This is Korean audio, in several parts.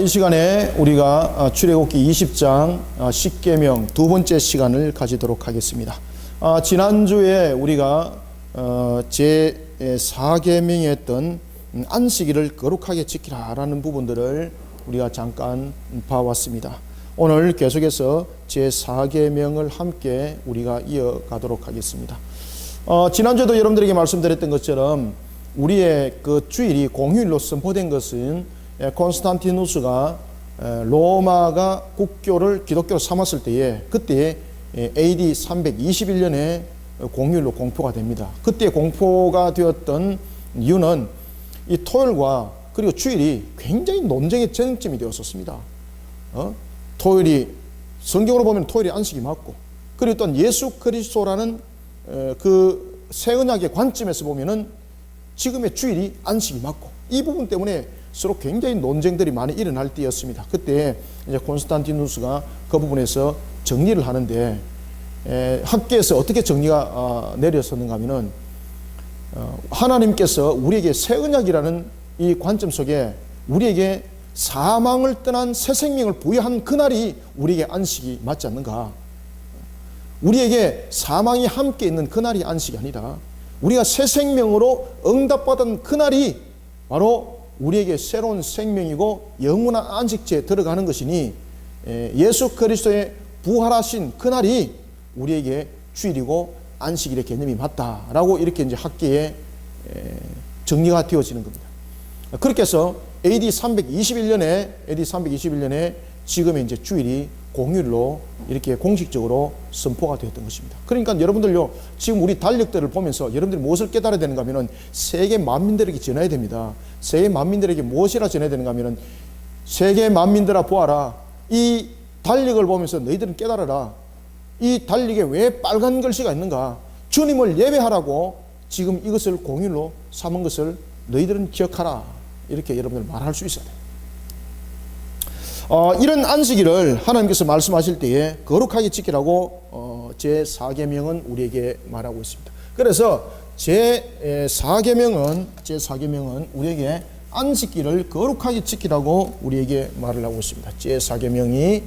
이 시간에 우리가 출애굽기 20장 10계명 두 번째 시간을 가지도록 하겠습니다. 지난주에 우리가 제 4계명에 했던 안식일을 거룩하게 지키라라는 부분들을 우리가 잠깐 봐왔습니다. 오늘 계속해서 제 4계명을 함께 우리가 이어가도록 하겠습니다. 지난주에도 여러분들에게 말씀드렸던 것처럼 우리의 그 주일이 공휴일로 선포된 것은 콘스탄티누스가 로마가 국교를 기독교로 삼았을 때에 그때 AD 321년에 공휴일로 공포가 됩니다. 그때 공포가 되었던 이유는 이 토요일과 그리고 주일이 굉장히 논쟁의 전쟁점이 되었었습니다. 토요일이 성경으로 보면 토요일이 안식이 맞고, 그리고 또 예수 그리스도라는 그 새 언약의 관점에서 보면은 지금의 주일이 안식이 맞고, 이 부분 때문에 서로 굉장히 논쟁들이 많이 일어날 때였습니다. 그때 이제 콘스탄티누스가 그 부분에서 정리를 하는데, 학계에서 어떻게 정리가 내렸었는가 하면은 하나님께서 우리에게 새 언약이라는 이 관점 속에 우리에게 사망을 떠난 새 생명을 부여한 그날이 우리에게 안식이 맞지 않는가? 우리에게 사망이 함께 있는 그날이 안식이 아니라 우리가 새 생명으로 응답받은 그날이 바로 우리에게 새로운 생명이고 영원한 안식지에 들어가는 것이니, 예수 그리스도의 부활하신 그날이 우리에게 주일이고 안식일의 개념이 맞다라고 이렇게 이제 학계에 정리가 되어지는 겁니다. 그렇게 해서 AD 321년에 지금의 이제 주일이 공휴일로 이렇게 공식적으로 선포가 되었던 것입니다. 그러니까 여러분들요, 지금 우리 달력들을 보면서 여러분들이 무엇을 깨달아야 되는가 하면은 세계 만민들에게 전해야 됩니다. 세계 만민들에게 무엇이라 전해야 되는가 하면은, 세계 만민들아 보아라, 이 달력을 보면서 너희들은 깨달아라. 이 달력에 왜 빨간 글씨가 있는가? 주님을 예배하라고 지금 이것을 공휴일로 삼은 것을 너희들은 기억하라. 이렇게 여러분들 말할 수 있어야 돼요. 이런 안식일을 하나님께서 말씀하실 때에 거룩하게 지키라고 제 4계명은 우리에게 말하고 있습니다. 그래서 제 4계명은 우리에게 안식일을 거룩하게 지키라고 우리에게 말을 하고 있습니다. 제 4계명이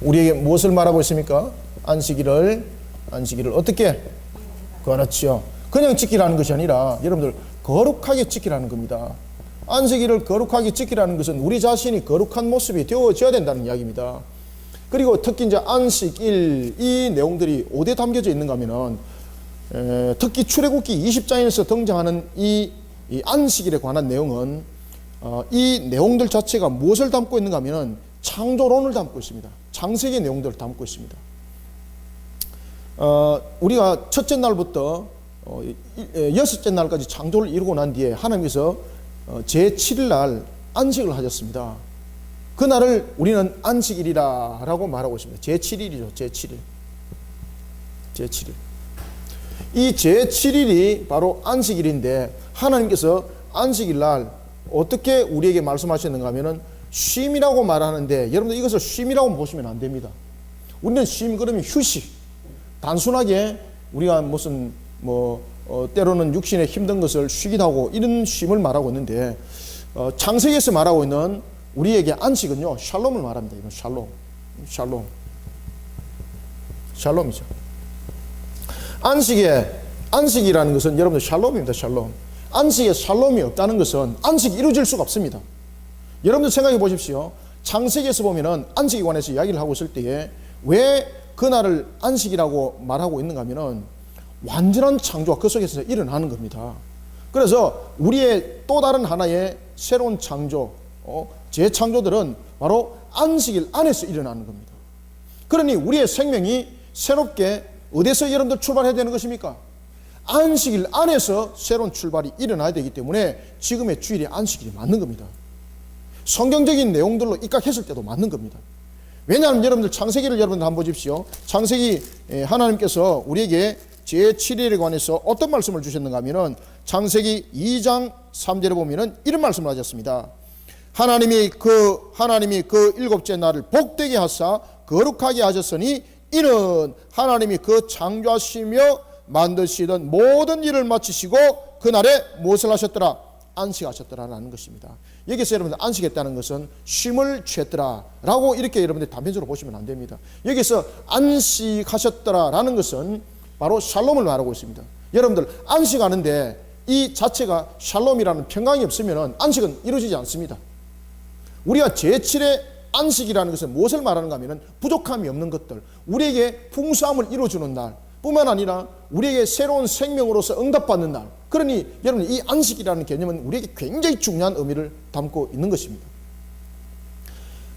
우리에게 무엇을 말하고 있습니까? 안식일을 어떻게? 그렇죠. 그냥 지키라는 것이 아니라 여러분들 거룩하게 지키라는 겁니다. 안식일을 거룩하게 지키라는 것은 우리 자신이 거룩한 모습이 되어져야 된다는 이야기입니다. 그리고 특히 이제 안식일, 이 내용들이 어디에 담겨져 있는가 하면은 특히 출애굽기 20장에서 등장하는 이 안식일에 관한 내용은 이 내용들 자체가 무엇을 담고 있는가 하면은 창조론을 담고 있습니다. 창세기 내용들을 담고 있습니다. 우리가 첫째 날부터 여섯째 날까지 창조를 이루고 난 뒤에 하나님께서 제7일 날 안식을 하셨습니다. 그날을 우리는 안식일이라 라고 말하고 있습니다. 제7일이죠. 제7일. 이 제7일이 바로 안식일인데, 하나님께서 안식일 날 어떻게 우리에게 말씀하셨는가 하면은 쉼이라고 말하는데, 여러분들 이것을 쉼이라고 보시면 안 됩니다. 우리는 쉼 그러면 휴식, 단순하게 우리가 무슨 때로는 육신에 힘든 것을 쉬기도 하고 이런 쉼을 말하고 있는데, 창세기에서 말하고 있는 우리에게 안식은요, 샬롬을 말합니다. 이건 샬롬이죠. 안식이라는 것은 여러분들 샬롬입니다. 샬롬. 안식에 샬롬이 없다는 것은 안식이 이루어질 수가 없습니다. 여러분들 생각해 보십시오. 창세기에서 보면은 안식에 관해서 이야기를 하고 있을 때에 왜 그날을 안식이라고 말하고 있는가 하면은 완전한 창조가 그 속에서 일어나는 겁니다. 그래서 우리의 또 다른 하나의 새로운 창조, 재창조들은 바로 안식일 안에서 일어나는 겁니다. 그러니 우리의 생명이 새롭게 어디서 여러분들 출발해야 되는 것입니까? 안식일 안에서 새로운 출발이 일어나야 되기 때문에 지금의 주일이 안식일이 맞는 겁니다. 성경적인 내용들로 입각했을 때도 맞는 겁니다. 왜냐하면 여러분들 창세기를 여러분들 한번 보십시오. 창세기 하나님께서 우리에게 제7일에 관해서 어떤 말씀을 주셨는가 하면은 창세기 2장 3절에 보면은 이런 말씀을 하셨습니다. 하나님이 그 일곱째 날을 복되게 하사 거룩하게 하셨으니 이는 하나님이 그 창조하시며 만드시던 모든 일을 마치시고 그날에 무엇을 하셨더라? 안식하셨더라라는 것입니다. 여기서 여러분들 안식했다는 것은 쉼을 취했더라라고 이렇게 여러분들 단편적으로 보시면 안 됩니다. 여기서 안식하셨더라라는 것은 바로 샬롬을 말하고 있습니다. 여러분들 안식하는데 이 자체가 샬롬이라는 평강이 없으면 안식은 이루어지지 않습니다. 우리가 제7의 안식이라는 것은 무엇을 말하는가 하면 부족함이 없는 것들, 우리에게 풍성함을 이루어주는 날 뿐만 아니라 우리에게 새로운 생명으로서 응답받는 날. 그러니 여러분 이 안식이라는 개념은 우리에게 굉장히 중요한 의미를 담고 있는 것입니다.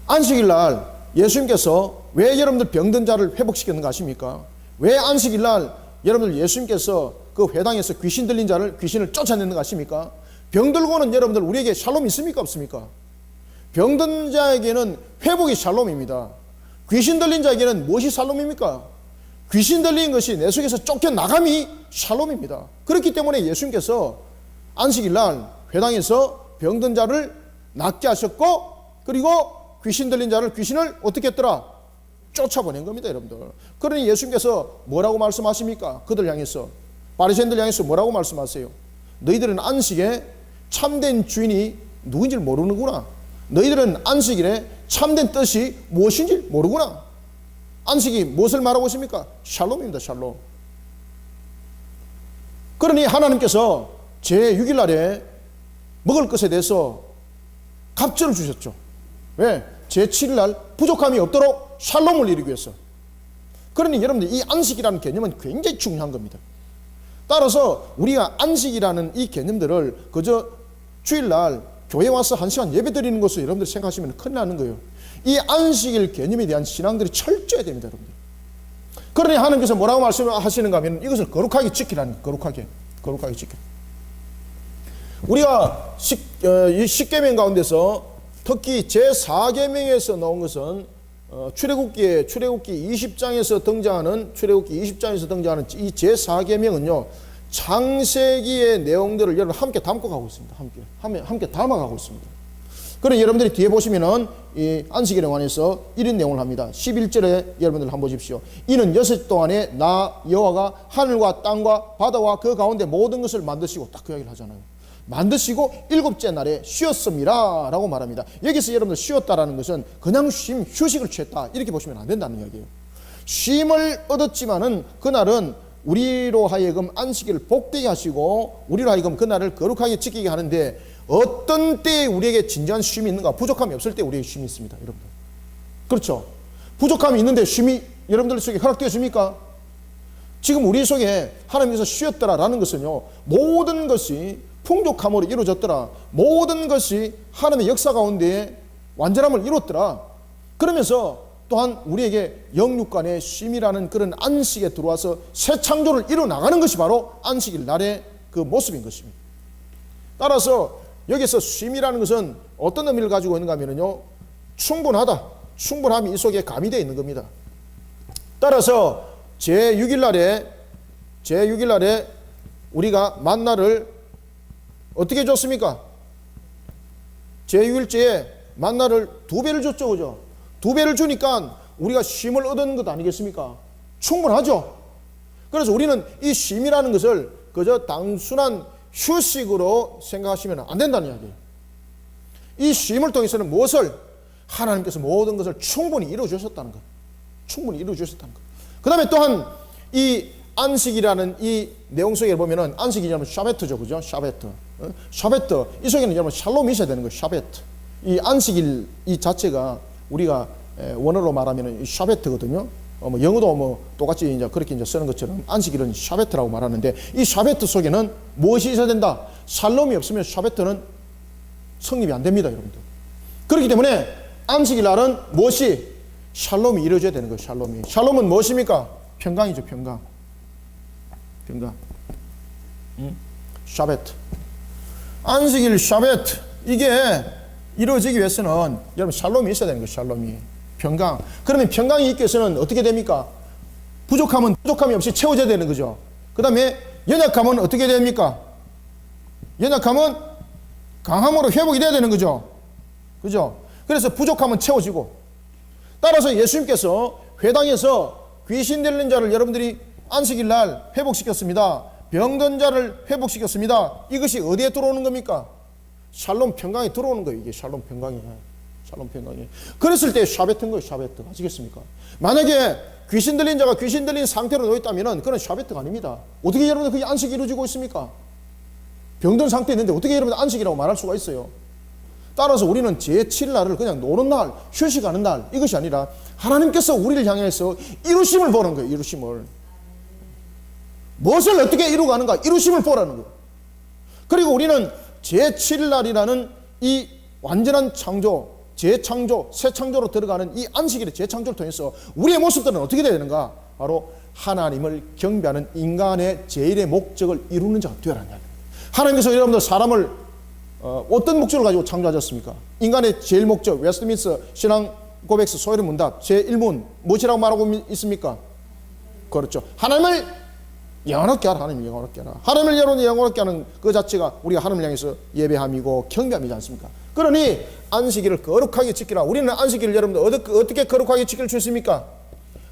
안식일 날 예수님께서 왜 여러분들 병든 자를 회복시켰는가 아십니까? 왜 안식일 날 여러분들 예수님께서 그 회당에서 귀신 들린 자를 귀신을 쫓아냈는가 아십니까? 병들고는 여러분들 우리에게 샬롬이 있습니까 없습니까? 병든 자에게는 회복이 샬롬입니다. 귀신 들린 자에게는 무엇이 샬롬입니까? 귀신 들린 것이 내 속에서 쫓겨나감이 샬롬입니다. 그렇기 때문에 예수님께서 안식일 날 회당에서 병든 자를 낫게 하셨고, 그리고 귀신 들린 자를 귀신을 어떻게 했더라? 쫓아보낸 겁니다, 여러분들. 그러니 예수님께서 뭐라고 말씀하십니까? 그들 향해서, 바리새인들 향해서 뭐라고 말씀하세요? 너희들은 안식에 참된 주인이 누군지 모르는구나. 너희들은 안식일에 참된 뜻이 무엇인지 모르구나. 안식이 무엇을 말하고 있습니까? 샬롬입니다, 샬롬. 그러니 하나님께서 제6일 날에 먹을 것에 대해서 갑절을 주셨죠. 왜? 제7일 날 부족함이 없도록 샬롬을 이루기 위해서. 그러니 여러분들 이 안식이라는 개념은 굉장히 중요한 겁니다. 따라서 우리가 안식이라는 이 개념들을 그저 주일날 교회 와서 1시간 예배 드리는 것을 여러분들 생각하시면 큰일 나는 거예요. 이 안식일 개념에 대한 신앙들이 철저해야 됩니다, 여러분들. 그러니 하나님께서 뭐라고 말씀하시는가 하면 이것을 거룩하게 지키라는 거예요. 거룩하게 지키라. 우리가 이 십계명 가운데서 특히 제4계명에서 나온 것은 출애굽기 20장에서 등장하는 이 제4계명은요, 창세기의 내용들을 여러분 함께 담고 가고 있습니다. 함께 담아가고 있습니다. 그럼 여러분들이 뒤에 보시면은 이 안식일에 관해서 이런 내용을 합니다. 11절에 여러분들 한번 보십시오. 이는 6일 동안에 나 여호와가 하늘과 땅과 바다와 그 가운데 모든 것을 만드시고, 딱 그 이야기를 하잖아요. 만드시고 7째 날에 쉬었습니다 라고 말합니다. 여기서 여러분들 쉬었다라는 것은 그냥 휴식을 취했다 이렇게 보시면 안 된다는 이야기예요. 쉼을 얻었지만은 그날은 우리로 하여금 안식일을 복되게 하시고 우리로 하여금 그날을 거룩하게 지키게 하는데, 어떤 때에 우리에게 진정한 쉼이 있는가? 부족함이 없을 때 우리에게 쉼이 있습니다, 여러분들. 그렇죠? 부족함이 있는데 쉼이 여러분들 속에 허락되어집니까? 지금 우리 속에 하나님께서 쉬었더라라는 것은요, 모든 것이 풍족함으로 이루어졌더라, 모든 것이 하나님의 역사 가운데 완전함을 이뤘더라. 그러면서 또한 우리에게 영육간의 쉼이라는 그런 안식에 들어와서 새 창조를 이뤄나가는 것이 바로 안식일 날의 그 모습인 것입니다. 따라서 여기서 쉼이라는 것은 어떤 의미를 가지고 있는가 하면요, 충분함이 이 속에 가미되어 있는 겁니다. 따라서 제6일 날에 우리가 만나를 어떻게 줬습니까? 제6일째에 만나를 2배를 줬죠, 그죠? 2배를 주니까 우리가 쉼을 얻은 것 아니겠습니까? 충분하죠. 그래서 우리는 이 쉼이라는 것을 그저 단순한 휴식으로 생각하시면 안 된다는 이야기예요. 이 쉼을 통해서는 무엇을? 하나님께서 모든 것을 충분히 이루어 주셨다는 것. 그 다음에 또한 이 안식이라는 이 내용 속에 보면은 안식이냐면 샤베트죠, 그죠? 샤베트. 이 속에는 여러분 샬롬이 있어야 되는 거예요. 샤베트. 이 안식일 이 자체가 우리가 원어로 말하면 샤베트거든요. 영어도 똑같이 이제 그렇게 이제 쓰는 것처럼 안식일은 샤베트라고 말하는데, 이 샤베트 속에는 무엇이 있어야 된다? 샬롬이 없으면 샤베트는 성립이 안 됩니다, 여러분들. 그렇기 때문에 안식일 날은 무엇이? 샬롬이 이루어져야 되는 거예요, 샬롬은 무엇입니까? 평강이죠, 평강. 샤베트. 안식일 샤베트. 이게 이루어지기 위해서는 여러분 샬롬이 있어야 되는 거예요, 샬롬이. 평강. 그러면 평강이 있기 위해서는 어떻게 됩니까? 부족함이 없이 채워져야 되는 거죠. 그 다음에 연약함은 어떻게 됩니까? 연약함은 강함으로 회복이 돼야 되는 거죠. 그죠? 그래서 부족함은 채워지고, 따라서 예수님께서 회당에서 귀신 들린 자를 여러분들이 안식일 날 회복시켰습니다. 병든 자를 회복시켰습니다. 이것이 어디에 들어오는 겁니까? 샬롬 평강이 들어오는 거예요. 이게 샬롬 평강이. 샬롬 평강이. 그랬을 때 샤베트인 거예요. 샤베트. 아시겠습니까? 만약에 귀신 들린 자가 귀신 들린 상태로 놓였다면 그건 샤베트가 아닙니다. 어떻게 여러분들 그게 안식이 이루어지고 있습니까? 병든 상태에 있는데 어떻게 여러분들 안식이라고 말할 수가 있어요? 따라서 우리는 제7날을 그냥 노는 날, 휴식하는 날, 이것이 아니라 하나님께서 우리를 향해서 이루심을 보는 거예요. 이루심을. 무엇을 어떻게 이루가는가? 이루심을 보라는 거예요. 그리고 우리는 제7날이라는 이 완전한 창조, 재창조, 새 창조로 들어가는 이 안식일의 재창조를 통해서 우리의 모습들은 어떻게 되야 되는가? 바로 하나님을 경배하는 인간의 제일의 목적을 이루는 자가 되어라는 거예요. 하나님께서 여러분들 사람을 어떤 목적을 가지고 창조하셨습니까? 인간의 제일 목적, 웨스트민스터 신앙 고백서 소요리 문답 제1문 무엇이라고 말하고 있습니까? 그렇죠. 하나님을 영원하게 하라. 하나님을 영원하게 하라. 하나님을 영원하게 하는 그 자체가 우리가 하나님을 향해서 예배함이고 경배함이지 않습니까? 그러니 안식일을 거룩하게 지키라. 우리는 안식일을 여러분들 어떻게 거룩하게 지킬 수 있습니까?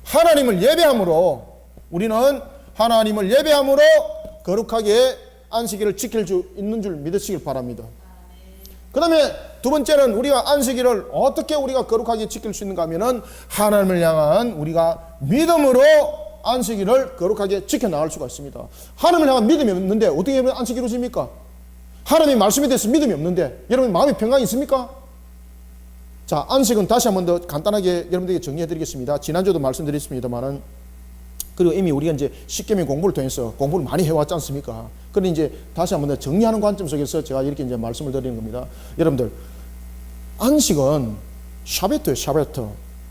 하나님을 예배함으로, 우리는 하나님을 예배함으로 거룩하게 안식일을 지킬 수 있는 줄 믿으시길 바랍니다. 그 다음에 두 번째는 우리가 안식일을 어떻게 우리가 거룩하게 지킬 수 있는가 하면은 하나님을 향한 우리가 믿음으로 안식일을 거룩하게 지켜나갈 수가 있습니다. 하나님을 향한 믿음이 없는데 어떻게 하면 안식일이 이루어집니까? 하나님의 말씀에 대해서 믿음이 없는데 여러분 마음에 평강이 있습니까? 자, 안식은 다시 한 번 더 간단하게 여러분들에게 정리해 드리겠습니다. 지난주도 말씀드렸습니다만은, 그리고 이미 우리가 이제 십계명 공부를 통해서 공부를 많이 해왔지 않습니까? 그런데 이제 다시 한 번 더 정리하는 관점 속에서 제가 이렇게 이제 말씀을 드리는 겁니다. 여러분들, 안식은 샤베트예요, 샤베트.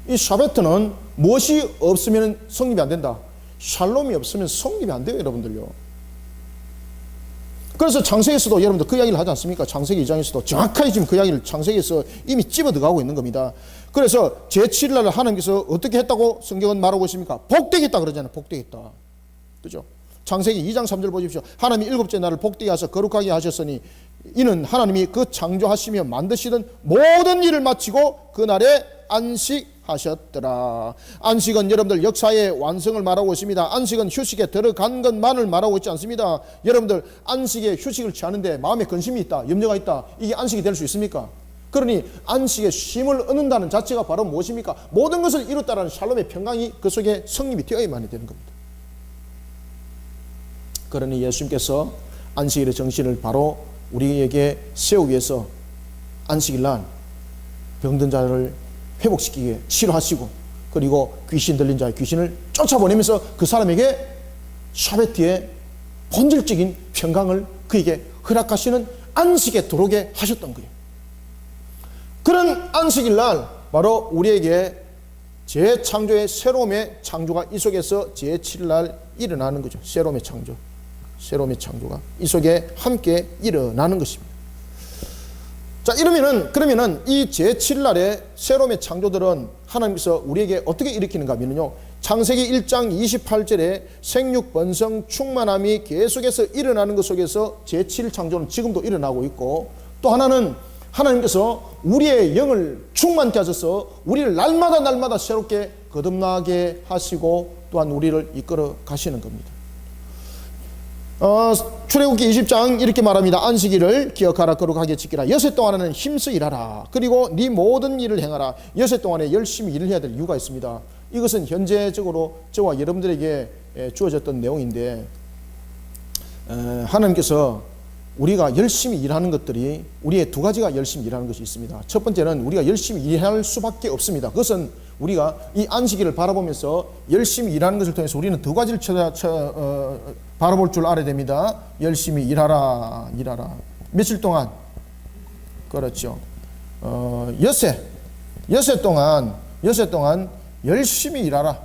이 샤베트는 무엇이 없으면 성립이 안 된다. 샬롬이 없으면 성립이 안 돼요, 여러분들요. 그래서 창세기에서도 여러분들 그 이야기를 하지 않습니까? 창세기 2장에서도 정확하게 지금 그 이야기를 창세기에서 이미 찝어 들어가고 있는 겁니다. 그래서 제7일날 하나님께서 어떻게 했다고 성경은 말하고 있습니까? 복되겠다 그러잖아요. 복되겠다. 그죠? 창세기 2장 3절 보십시오. 하나님이 일곱째 날을 복되게 하셔 거룩하게 하셨으니 이는 하나님이 그 창조하시며 만드시던 모든 일을 마치고 그날에 안식하셨더라. 안식은 여러분들 역사의 완성을 말하고 있습니다. 안식은 휴식에 들어간 것만을 말하고 있지 않습니다. 여러분들 안식에 휴식을 취하는데 마음에 근심이 있다, 염려가 있다, 이게 안식이 될 수 있습니까? 그러니 안식에 쉼을 얻는다는 자체가 바로 무엇입니까? 모든 것을 이뤘다라는 샬롬의 평강이 그 속에 성립이 되어야만 되는 겁니다. 그러니 예수님께서 안식일의 정신을 바로 우리에게 세우기 위해서 안식일 날 병든 자를 회복시키게 치료하시고, 그리고 귀신 들린 자의 귀신을 쫓아보내면서 그 사람에게 샤베트의 본질적인 평강을 그에게 허락하시는 안식에 들어오게 하셨던 거예요. 그런 안식일 날 바로 우리에게 재창조의 새로움의 창조가 이 속에서 제7날 일어나는 거죠. 새로움의 창조, 새로움의 창조가 이 속에 함께 일어나는 것입니다. 자, 그러면은 이 제7날의 새로움의 창조들은 하나님께서 우리에게 어떻게 일으키는가 하면요, 창세기 1장 28절에 생육 번성 충만함이 계속해서 일어나는 것 속에서 제7 창조는 지금도 일어나고 있고, 또 하나는 하나님께서 우리의 영을 충만케 하셔서 우리를 날마다 새롭게 거듭나게 하시고 또한 우리를 이끌어 가시는 겁니다. 출애굽기 20장 이렇게 말합니다. 안식일을 기억하라, 거룩하게 지키라. 여섯 동안에는 힘써 일하라. 그리고 네 모든 일을 행하라. 여섯 동안에 열심히 일을 해야 될 이유가 있습니다. 이것은 현재적으로 저와 여러분들에게 주어졌던 내용인데, 하나님께서 우리가 열심히 일하는 것들이 우리의 두 가지가 열심히 일하는 것이 있습니다. 첫 번째는 우리가 열심히 일할 수밖에 없습니다. 그것은 우리가 이 안식일을 바라보면서 열심히 일하는 것을 통해서 우리는 두 가지를 바라볼 줄 알아야 됩니다. 열심히 일하라. 며칠 동안? 그렇죠. 여섯 동안 열심히 일하라.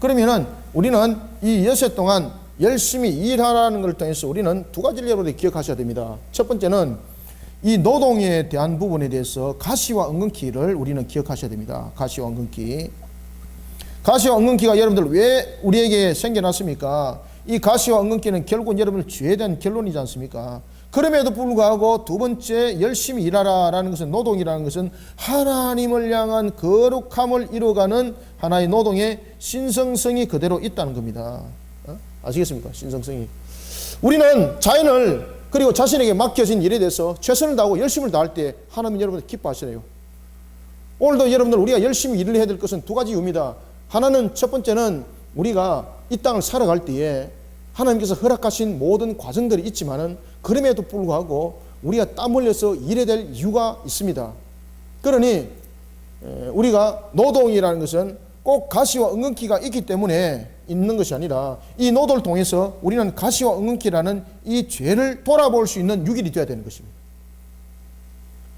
그러면은 우리는 이 여섯 동안 열심히 일하라는 걸 통해서 우리는 두 가지를 여러분들이 기억하셔야 됩니다. 첫 번째는 이 노동에 대한 부분에 대해서 가시와 엉겅퀴를 우리는 기억하셔야 됩니다. 가시와 엉겅퀴가 여러분들 왜 우리에게 생겨났습니까? 이 가시와 엉겅퀴는 결국 여러분들 죄에 대한 결론이지 않습니까? 그럼에도 불구하고 두 번째 열심히 일하라라는 것은, 노동이라는 것은 하나님을 향한 거룩함을 이루어가는 하나의 노동의 신성성이 그대로 있다는 겁니다. 아시겠습니까? 신성성이. 우리는 자연을 그리고 자신에게 맡겨진 일에 대해서 최선을 다하고 열심을 다할 때 하나님 여러분들 기뻐하시래요. 오늘도 여러분들 우리가 열심히 일을 해야 될 것은 두 가지 이유입니다. 하나는 첫 번째는 우리가 이 땅을 살아갈 때에 하나님께서 허락하신 모든 과정들이 있지만은 그럼에도 불구하고 우리가 땀 흘려서 일해야 될 이유가 있습니다. 그러니 우리가 노동이라는 것은 꼭 가시와 은근키가 있기 때문에 있는 것이 아니라 이 노동을 통해서 우리는 가시와 은근키라는 이 죄를 돌아볼 수 있는 유일이 되어야 되는 것입니다.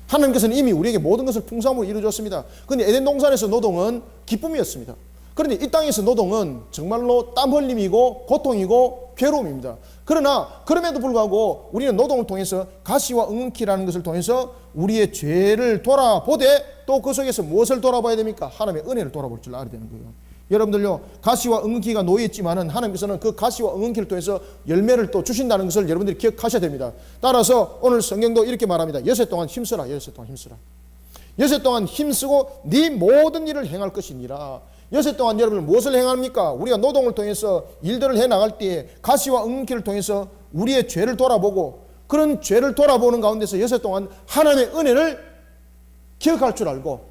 하나님께서는 이미 우리에게 모든 것을 풍성함으로 이루어줬습니다. 그런데 에덴 동산에서 노동은 기쁨이었습니다. 그런데 이 땅에서 노동은 정말로 땀 흘림이고 고통이고 괴로움입니다. 그러나 그럼에도 불구하고 우리는 노동을 통해서 가시와 은근키라는 것을 통해서 우리의 죄를 돌아보되 또 그 속에서 무엇을 돌아봐야 됩니까? 하나님의 은혜를 돌아볼 줄 알아야 되는 거예요. 여러분들요, 가시와 은근키가 놓여 있지만은 하나님께서는 그 가시와 은근키를 통해서 열매를 또 주신다는 것을 여러분들이 기억하셔야 됩니다. 따라서 오늘 성경도 이렇게 말합니다. 여섯 동안 힘쓰라. 여섯 동안 힘쓰라. 여섯 동안 힘쓰고 네 모든 일을 행할 것이니라. 여섯 동안 여러분 무엇을 행합니까? 우리가 노동을 통해서 일들을 해나갈 때에 가시와 은근키를 통해서 우리의 죄를 돌아보고 그런 죄를 돌아보는 가운데서 여섯 동안 하나님의 은혜를 기억할 줄 알고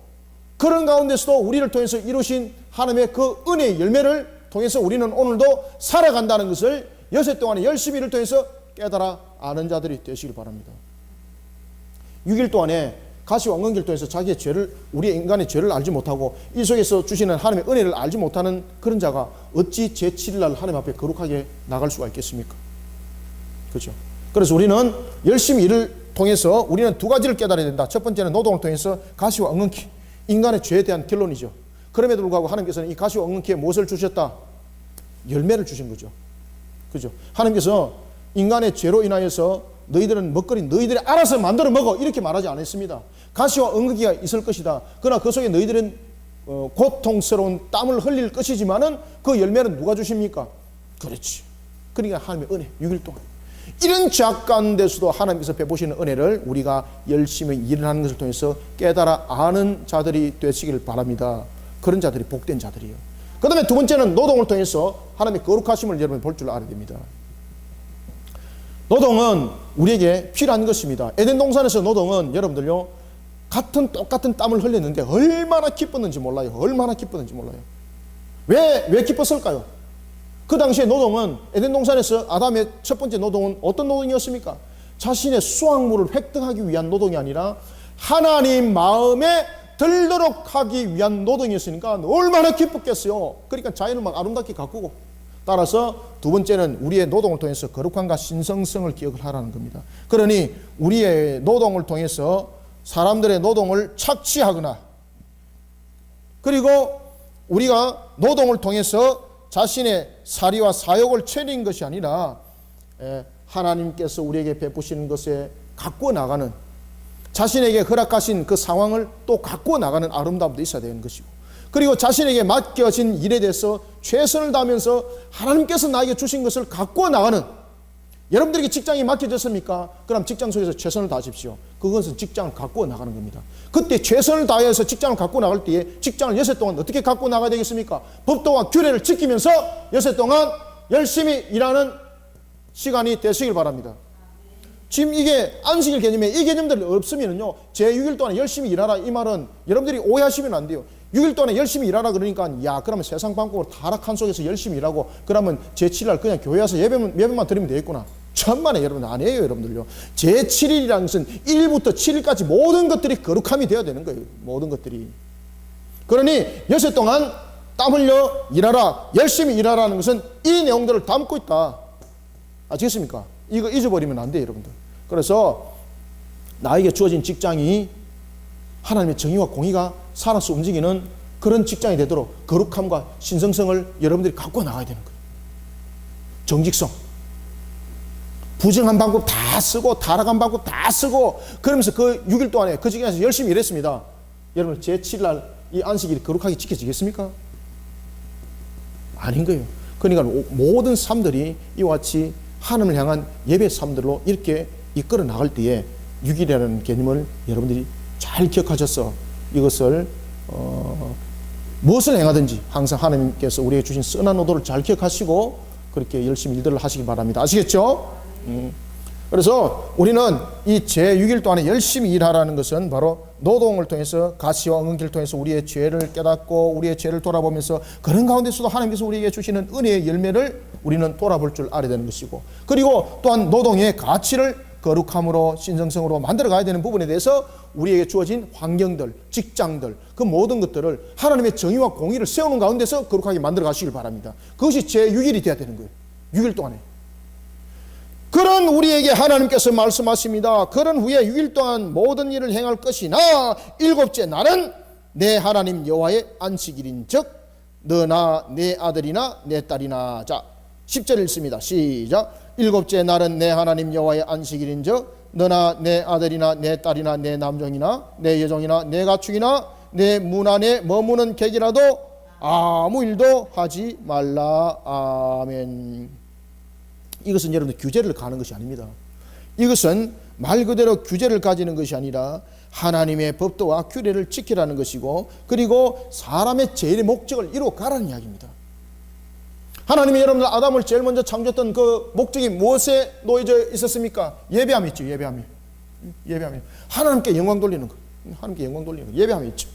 그런 가운데서도 우리를 통해서 이루신 하나님의 그 은혜의 열매를 통해서 우리는 오늘도 살아간다는 것을 여섯 동안의 열심히 일을 통해서 깨달아 아는 자들이 되시길 바랍니다. 6일 동안에 가시와 은근키를 통해서 자기의 죄를, 우리의 인간의 죄를 알지 못하고 이 속에서 주시는 하나님의 은혜를 알지 못하는 그런 자가 어찌 제7일날 하나님 앞에 거룩하게 나갈 수가 있겠습니까? 그렇죠? 그래서 우리는 열심히 일을 통해서 우리는 두 가지를 깨달아야 된다. 첫 번째는 노동을 통해서 가시와 은근키, 인간의 죄에 대한 결론이죠. 그럼에도 불구하고 하나님께서는 이 가시와 은근키에 무엇을 주셨다? 열매를 주신 거죠. 그죠? 하나님께서 인간의 죄로 인하여서 너희들은 먹거리 너희들이 알아서 만들어 먹어 이렇게 말하지 않았습니다. 가시와 은근키가 있을 것이다. 그러나 그 속에 너희들은 고통스러운 땀을 흘릴 것이지만은 그 열매는 누가 주십니까? 그렇지. 그러니까 하나님의 은혜 6일 동안 이런 죄악 가운데서도 하나님께서 베푸시는 은혜를 우리가 열심히 일하는 것을 통해서 깨달아 아는 자들이 되시길 바랍니다. 그런 자들이 복된 자들이에요. 그 다음에 두 번째는 노동을 통해서 하나님의 거룩하심을 여러분 볼 줄 알아야 됩니다. 노동은 우리에게 필요한 것입니다. 에덴 동산에서 노동은 여러분들요 똑같은 땀을 흘렸는데 얼마나 기뻤는지 몰라요. 얼마나 기뻤는지 몰라요. 왜 기뻤을까요? 그 당시에 노동은 에덴 동산에서 아담의 첫 번째 노동은 어떤 노동이었습니까? 자신의 수확물을 획득하기 위한 노동이 아니라 하나님 마음에 들도록 하기 위한 노동이었으니까 얼마나 기뻤겠어요. 그러니까 자연을 막 아름답게 가꾸고 따라서 두 번째는 우리의 노동을 통해서 거룩함과 신성성을 기억을 하라는 겁니다. 그러니 우리의 노동을 통해서 사람들의 노동을 착취하거나 그리고 우리가 노동을 통해서 자신의 사리와 사욕을 채린 것이 아니라 하나님께서 우리에게 베푸시는 것에 가꾸어 나가는 자신에게 허락하신 그 상황을 또 가꾸어 나가는 아름다움도 있어야 되는 것이고 그리고 자신에게 맡겨진 일에 대해서 최선을 다하면서 하나님께서 나에게 주신 것을 가꾸어 나가는 여러분들에게 직장이 맡겨졌습니까? 그럼 직장 속에서 최선을 다하십시오. 그것은 직장을 가꾸어 나가는 겁니다. 그때 최선을 다해서 직장을 가꾸어 나갈 때에 직장을 여섯 동안 어떻게 가꾸어 나가야 되겠습니까? 법도와 규례를 지키면서 여섯 동안 열심히 일하는 시간이 되시길 바랍니다. 지금 이게 안식일 개념에 이 개념들이 없으면요 제 6일 동안 열심히 일하라 이 말은 여러분들이 오해하시면 안 돼요. 6일 동안에 열심히 일하라 그러니까 야 그러면 세상 방법으로 타락한 속에서 열심히 일하고 그러면 제7일 그냥 교회 와서 예배만 드리면 되겠구나. 천만에 여러분 아니에요. 여러분들요 제7일이라는 것은 1일부터 7일까지 모든 것들이 거룩함이 되어야 되는 거예요. 모든 것들이. 그러니 여섯 동안 땀 흘려 일하라 열심히 일하라는 것은 이 내용들을 담고 있다. 아시겠습니까? 이거 잊어버리면 안 돼요. 여러분들. 그래서 나에게 주어진 직장이 하나님의 정의와 공의가 살아서 움직이는 그런 직장이 되도록 거룩함과 신성성을 여러분들이 갖고 나가야 되는 거예요. 정직성. 부정한 방법 다 쓰고 타락한 방법 다 쓰고 그러면서 그 6일 동안에 그 직장에서 열심히 일했습니다. 여러분 제7날 이 안식일이 거룩하게 지켜지겠습니까? 아닌 거예요. 그러니까 모든 삶들이 이와 같이 하나님을 향한 예배 삶들로 이렇게 이끌어 나갈 때에 6일이라는 개념을 여러분들이 잘 기억하셔서 이것을 무엇을 행하든지 항상 하나님께서 우리에게 주신 선한 의도를 잘 기억하시고 그렇게 열심히 일들을 하시기 바랍니다. 아시겠죠? 그래서 우리는 이 제6일 동안에 열심히 일하라는 것은 바로 노동을 통해서 가시와 응기를 통해서 우리의 죄를 깨닫고 우리의 죄를 돌아보면서 그런 가운데서도 하나님께서 우리에게 주시는 은혜의 열매를 우리는 돌아볼 줄 알아야 되는 것이고, 그리고 또한 노동의 가치를 거룩함으로 신성성으로 만들어 가야 되는 부분에 대해서 우리에게 주어진 환경들, 직장들, 그 모든 것들을 하나님의 정의와 공의를 세우는 가운데서 거룩하게 만들어 가시길 바랍니다. 그것이 제6일이 돼야 되는 거예요. 6일 동안에. 그런 우리에게 하나님께서 말씀하십니다. 그런 후에 6일 동안 모든 일을 행할 것이나 일곱째 날은 내 하나님 여호와의 안식일인 즉 너나 내 아들이나 내 딸이나. 자, 10절 읽습니다. 시작. 일곱째 날은 내 하나님 여호와의 안식일인 즉 너나 내 아들이나 내 딸이나 내 남종이나 내 여종이나 내 가축이나 내 문 안에 머무는 객이라도 아무 일도 하지 말라. 아멘. 이것은 여러분들 규제를 가는 것이 아닙니다. 이것은 말 그대로 규제를 가지는 것이 아니라 하나님의 법도와 규례를 지키라는 것이고, 그리고 사람의 제일의 목적을 이루어 가라는 이야기입니다. 하나님이 여러분들 아담을 제일 먼저 창조했던 그 목적이 무엇에 놓여져 있었습니까? 예배함이 있죠. 예배함이. 하나님께 영광 돌리는 것. 하나님께 영광 돌리는 것. 예배함이 있죠.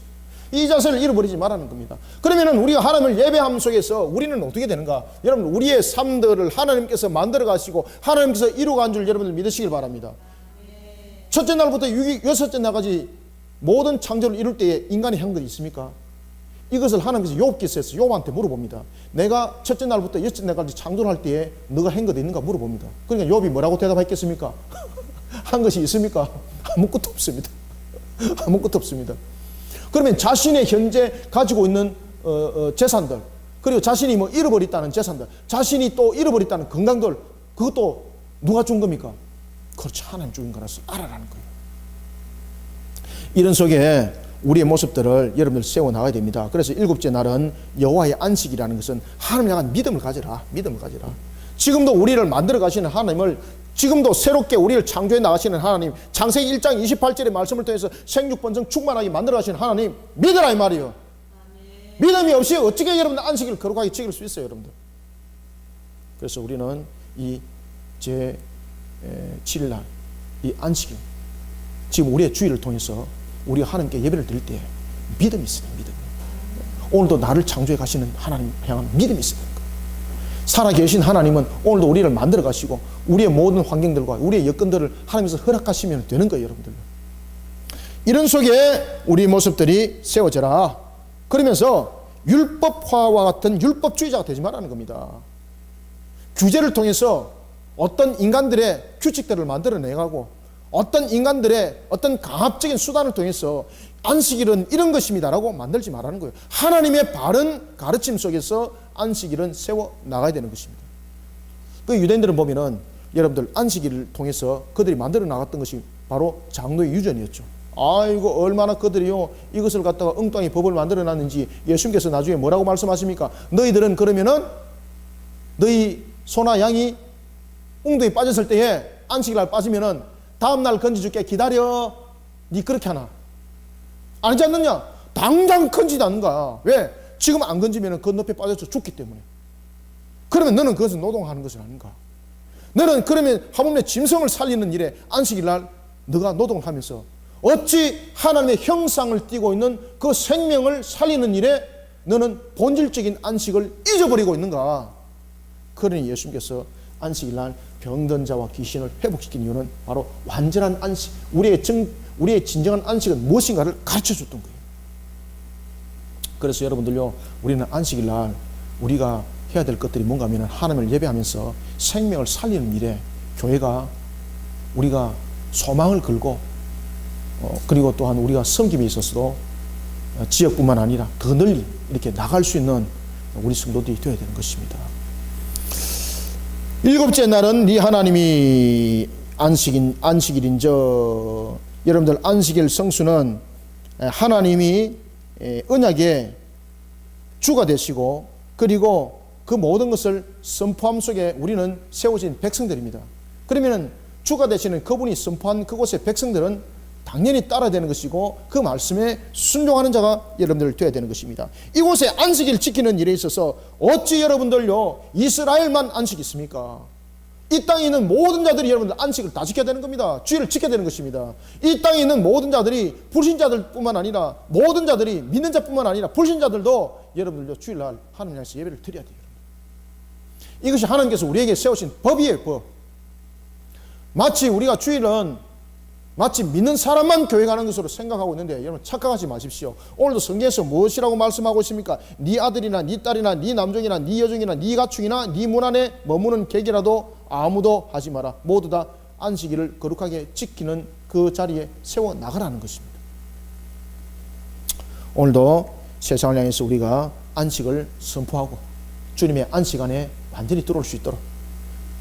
이 자세를 잃어버리지 말라는 겁니다. 그러면 우리가 하나님을 예배함 속에서 우리는 어떻게 되는가? 여러분, 우리의 삶들을 하나님께서 만들어 가시고 하나님께서 이루어간 줄 여러분들 믿으시길 바랍니다. 첫째 날부터 여섯째 날까지 모든 창조를 이룰 때에 인간의 행들이 있습니까? 이것을 하나님께서 욥기서에서 욥한테 물어봅니다. 내가 첫째 날부터 여섯째 날까지 창조를 할 때에 너가 한 것 있는가 물어봅니다. 그러니까 욥이 뭐라고 대답했겠습니까? 한 것이 있습니까? 아무것도 없습니다. 아무것도 없습니다. 그러면 자신의 현재 가지고 있는 재산들, 그리고 자신이 뭐 잃어버렸다는 재산들, 자신이 또 잃어버렸다는 건강들, 그것도 누가 준 겁니까? 그렇죠. 하나님 주인 거라서 알아라는 거예요. 이런 속에 우리의 모습들을 여러분들 세워나가야 됩니다. 그래서 일곱째 날은 여호와의 안식이라는 것은 하나님을 향한 믿음을 가져라. 믿음을 가져라. 지금도 우리를 만들어 가시는 하나님을, 지금도 새롭게 우리를 창조해 나가시는 하나님, 창세기 1장 28절의 말씀을 통해서 생육번성 충만하게 만들어 가시는 하나님 믿으라 이 말이에요. 믿음이 없이 어떻게 여러분들 안식일을 거룩하게 지킬 수 있어요, 여러분들? 그래서 우리는 이 제7일 이 안식일, 지금 우리의 주일을 통해서 우리가 하나님께 예배를 드릴 때 믿음이 있어요. 믿음. 오늘도 나를 창조해 가시는 하나님 향한 믿음이 있어요. 살아계신 하나님은 오늘도 우리를 만들어 가시고 우리의 모든 환경들과 우리의 여건들을 하나님께서 허락하시면 되는 거예요, 여러분들. 이런 속에 우리 모습들이 세워져라. 그러면서 율법화와 같은 율법주의자가 되지 말라는 겁니다. 규제를 통해서 어떤 인간들의 규칙들을 만들어내가고 어떤 인간들의 어떤 강압적인 수단을 통해서 안식일은 이런 것입니다라고 만들지 말라는 거예요. 하나님의 바른 가르침 속에서 안식일은 세워 나가야 되는 것입니다. 그 유대인들은 보면은 여러분들 안식일을 통해서 그들이 만들어 나갔던 것이 바로 장로의 유전이었죠. 아이고 얼마나 그들이요 이것을 갖다가 엉뚱하게 법을 만들어 놨는지 예수님께서 나중에 뭐라고 말씀하십니까? 너희들은 그러면은 너희 소나 양이 웅덩이 빠졌을 때에 안식일날 빠지면은 다음날 건져줄게 기다려. 니 그렇게 하나? 아니지 않느냐? 당장 건지지 않는가? 왜? 지금 안 건지면 그 늪에 빠져서 죽기 때문에. 그러면 너는 그것을 노동하는 것은 아닌가? 너는 그러면 하물며 짐승을 살리는 일에 안식일날 너가 노동을 하면서 어찌 하나님의 형상을 띠고 있는 그 생명을 살리는 일에 너는 본질적인 안식을 잊어버리고 있는가? 그러니 예수님께서 안식일날 병든 자와 귀신을 회복시킨 이유는 바로 완전한 안식, 우리의 진정한 안식은 무엇인가를 가르쳐줬던 거예요. 그래서 여러분들요, 우리는 안식일날 우리가 해야 될 것들이 뭔가 하면 하나님을 예배하면서 생명을 살리는 일에 교회가 우리가 소망을 걸고 그리고 또한 우리가 섬김에 있어서도 지역뿐만 아니라 더 널리 이렇게 나갈 수 있는 우리 성도들이 되어야 되는 것입니다. 일곱째 날은 네 하나님이 안식일인저. 여러분들 안식일 성수는 하나님이 언약의 주가 되시고 그리고 그 모든 것을 선포함 속에 우리는 세워진 백성들입니다. 그러면 주가 되시는 그분이 선포한 그곳의 백성들은 당연히 따라야 되는 것이고 그 말씀에 순종하는 자가 여러분들 되어야 되는 것입니다. 이곳에 안식일 지키는 일에 있어서 어찌 여러분들요 이스라엘만 안식이 있습니까? 이 땅에 있는 모든 자들이 여러분들 안식을 다 지켜야 되는 겁니다. 주일을 지켜야 되는 것입니다. 이 땅에 있는 모든 자들이 불신자들뿐만 아니라 모든 자들이 믿는 자뿐만 아니라 불신자들도 여러분들도 주일날 하나님 향해서 예배를 드려야 돼요. 이것이 하나님께서 우리에게 세우신 법이에요. 법. 마치 우리가 주일은 마치 믿는 사람만 교회 가는 것으로 생각하고 있는데 여러분 착각하지 마십시오. 오늘도 성경에서 무엇이라고 말씀하고 있습니까? 네 아들이나 네 딸이나 네 남종이나 네 여종이나 네 가축이나 네 문 안에 머무는 객이라도 아무도 하지 마라. 모두 다 안식일을 거룩하게 지키는 그 자리에 세워 나가라는 것입니다. 오늘도 세상을 향해서 우리가 안식을 선포하고 주님의 안식 안에 완전히 들어올 수 있도록,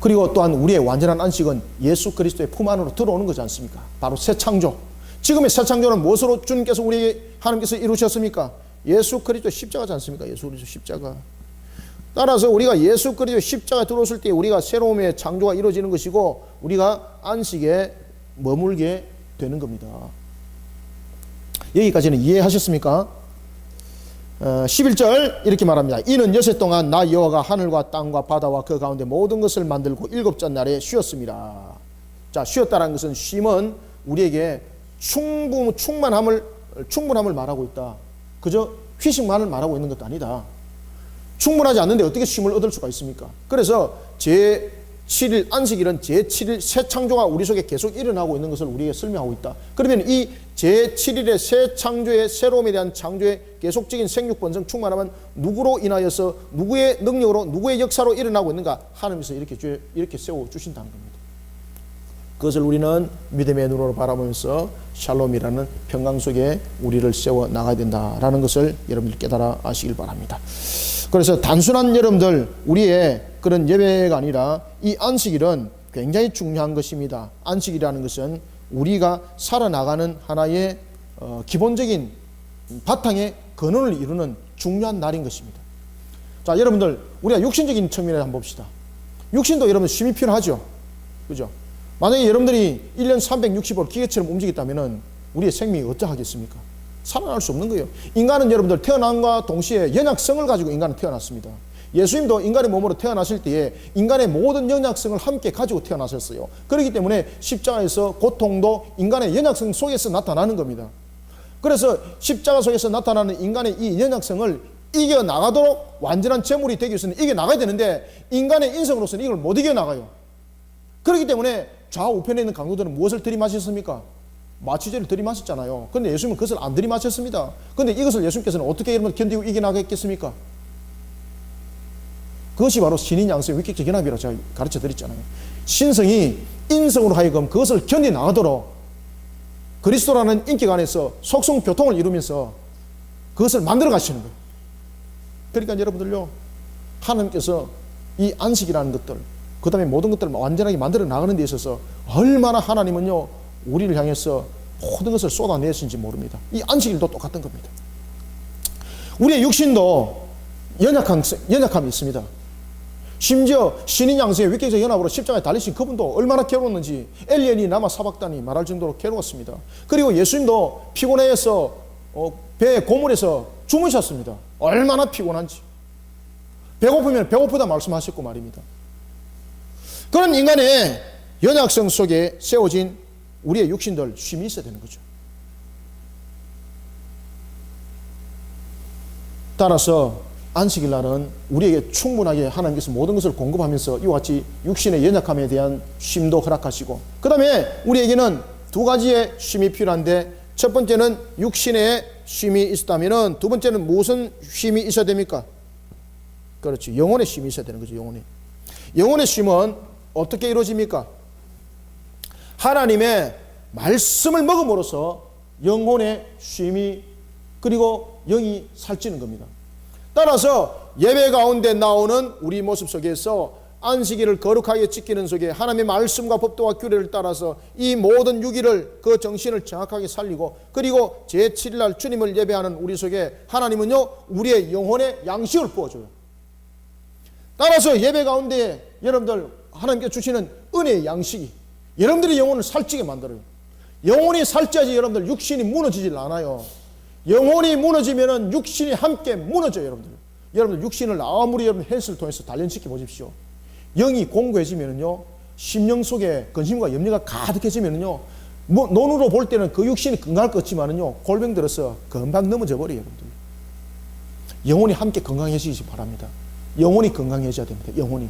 그리고 또한 우리의 완전한 안식은 예수 그리스도의 품 안으로 들어오는 거지 않습니까? 바로 새 창조. 지금의 새 창조는 무엇으로 주님께서 우리에게 하나님께서 이루셨습니까? 예수 그리스도 십자가지 않습니까? 예수 그리스도 십자가. 따라서 우리가 예수 그리스도 십자가에 들어왔을 때 우리가 새로움의 창조가 이루어지는 것이고 우리가 안식에 머물게 되는 겁니다. 여기까지는 이해하셨습니까? 11절 이렇게 말합니다. 이는 여세 동안 나 여호와가 하늘과 땅과 바다와 그 가운데 모든 것을 만들고 일곱째 날에 쉬었습니다. 자, 쉬었다는 것은 쉼은 우리에게 충분함을 말하고 있다. 그저 휴식만을 말하고 있는 것도 아니다. 충분하지 않는데 어떻게 쉼을 얻을 수가 있습니까? 그래서 제7일 안식일은 제7일 새 창조가 우리 속에 계속 일어나고 있는 것을 우리에게 설명하고 있다. 그러면 이 제7일의 새 창조의 새로움에 대한 창조의 계속적인 생육 번성 충만함은 누구로 인하여서 누구의 능력으로 누구의 역사로 일어나고 있는가? 하나님께서 이렇게 세워 주신다는 겁니다. 그것을 우리는 믿음의 눈으로 바라보면서 샬롬이라는 평강 속에 우리를 세워 나가야 된다라는 것을 여러분들 깨달아 아시길 바랍니다. 그래서 단순한 여러분들 우리의 그런 예배가 아니라 이 안식일은 굉장히 중요한 것입니다. 안식이라는 것은 우리가 살아나가는 하나의 기본적인 바탕의 근원을 이루는 중요한 날인 것입니다. 자, 여러분들 우리가 육신적인 측면에 한번 봅시다. 육신도 여러분 쉼이 필요하죠. 그죠? 만약에 여러분들이 1년 365일 기계처럼 움직였다면 우리의 생명이 어떠하겠습니까? 살아날 수 없는 거예요. 인간은 여러분들 태어남과 동시에 연약성을 가지고 인간은 태어났습니다. 예수님도 인간의 몸으로 태어나실 때에 인간의 모든 연약성을 함께 가지고 태어나셨어요. 그렇기 때문에 십자가에서 고통도 인간의 연약성 속에서 나타나는 겁니다. 그래서 십자가 속에서 나타나는 인간의 이 연약성을 이겨나가도록 완전한 제물이 되기 위해서는 이겨나가야 되는데 인간의 인성으로서는 이걸 못 이겨나가요. 그렇기 때문에 좌우편에 있는 강도들은 무엇을 들이마셨습니까? 마취제를 들이마셨잖아요. 그런데 예수님은 그것을 안 들이마셨습니다. 그런데 이것을 예수님께서는 어떻게 여러분 견디고 이겨나가겠습니까? 그것이 바로 신인 양성의 위격적 연합이라고 제가 가르쳐 드렸잖아요. 신성이 인성으로 하여금 그것을 견뎌나가도록 그리스도라는 인격 안에서 속성교통을 이루면서 그것을 만들어 가시는 거예요. 그러니까 여러분들요, 하나님께서 이 안식이라는 것들, 그 다음에 모든 것들을 완전하게 만들어 나가는 데 있어서 얼마나 하나님은요 우리를 향해서 모든 것을 쏟아내신지 모릅니다. 이 안식일도 똑같은 겁니다. 우리의 육신도 연약함이 있습니다. 심지어 신인 양성의 위격적 연합으로 십자가에 달리신 그분도 얼마나 괴로웠는지 엘리엘이 남아 사박다니 말할 정도로 괴로웠습니다. 그리고 예수님도 피곤해서 배에 고물에서 주무셨습니다. 얼마나 피곤한지. 배고프면 배고프다 말씀하셨고 말입니다. 그런 인간의 연약성 속에 세워진 우리의 육신들 쉼이 있어야 되는 거죠. 따라서 안식일 날은 우리에게 충분하게 하나님께서 모든 것을 공급하면서 이와 같이 육신의 연약함에 대한 쉼도 허락하시고, 그 다음에 우리에게는 두 가지의 쉼이 필요한데, 첫 번째는 육신의 쉼이 있었다면 두 번째는 무슨 쉼이 있어야 됩니까? 그렇죠. 영혼의 쉼이 있어야 되는 거죠. 영혼의 쉼은 어떻게 이루어집니까? 하나님의 말씀을 먹음으로써 영혼의 쉼이, 그리고 영이 살찌는 겁니다. 따라서 예배 가운데 나오는 우리 모습 속에서 안식일을 거룩하게 지키는 속에 하나님의 말씀과 법도와 규례를 따라서 이 모든 유기를, 그 정신을 정확하게 살리고, 그리고 제7일날 주님을 예배하는 우리 속에 하나님은요 우리의 영혼의 양식을 부어줘요. 따라서 예배 가운데 여러분들 하나님께 주시는 은혜의 양식이 여러분들의 영혼을 살찌게 만들어요. 영혼이 살쪄야지 여러분들 육신이 무너지질 않아요. 영혼이 무너지면은 육신이 함께 무너져요. 여러분들 육신을 아무리 여러분 헬스를 통해서 단련시켜 보십시오. 영이 공고해지면은요 심령 속에 근심과 염려가 가득해지면요, 뭐 눈으로 볼 때는 그 육신이 건강할 것 같지만은요, 골병 들어서 금방 넘어져 버려요, 여러분들. 영혼이 함께 건강해지시 바랍니다. 영혼이 건강해져야 됩니다. 영혼이.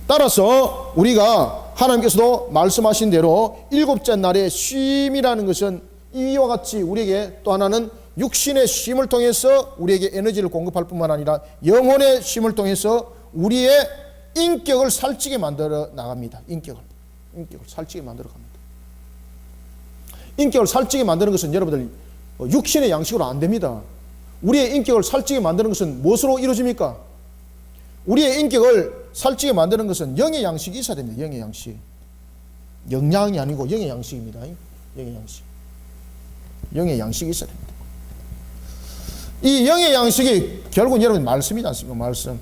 따라서 우리가 하나님께서도 말씀하신 대로 일곱째 날의 쉼이라는 것은 이와 같이 우리에게 또 하나는 육신의 쉼을 통해서 우리에게 에너지를 공급할 뿐만 아니라 영혼의 쉼을 통해서 우리의 인격을 살찌게 만들어 나갑니다. 인격을 살찌게 만들어 갑니다. 인격을 살찌게 만드는 것은 여러분들 육신의 양식으로 안 됩니다. 우리의 인격을 살찌게 만드는 것은 무엇으로 이루어집니까? 우리의 인격을 살찌게 만드는 것은 영의 양식이 있어야 됩니다. 영의 양식. 영양이 아니고 영의 양식입니다. 영의 양식. 영의 양식이 있어야 됩니다. 이 영의 양식이 결국은 여러분 말씀이지 않습니까? 말씀.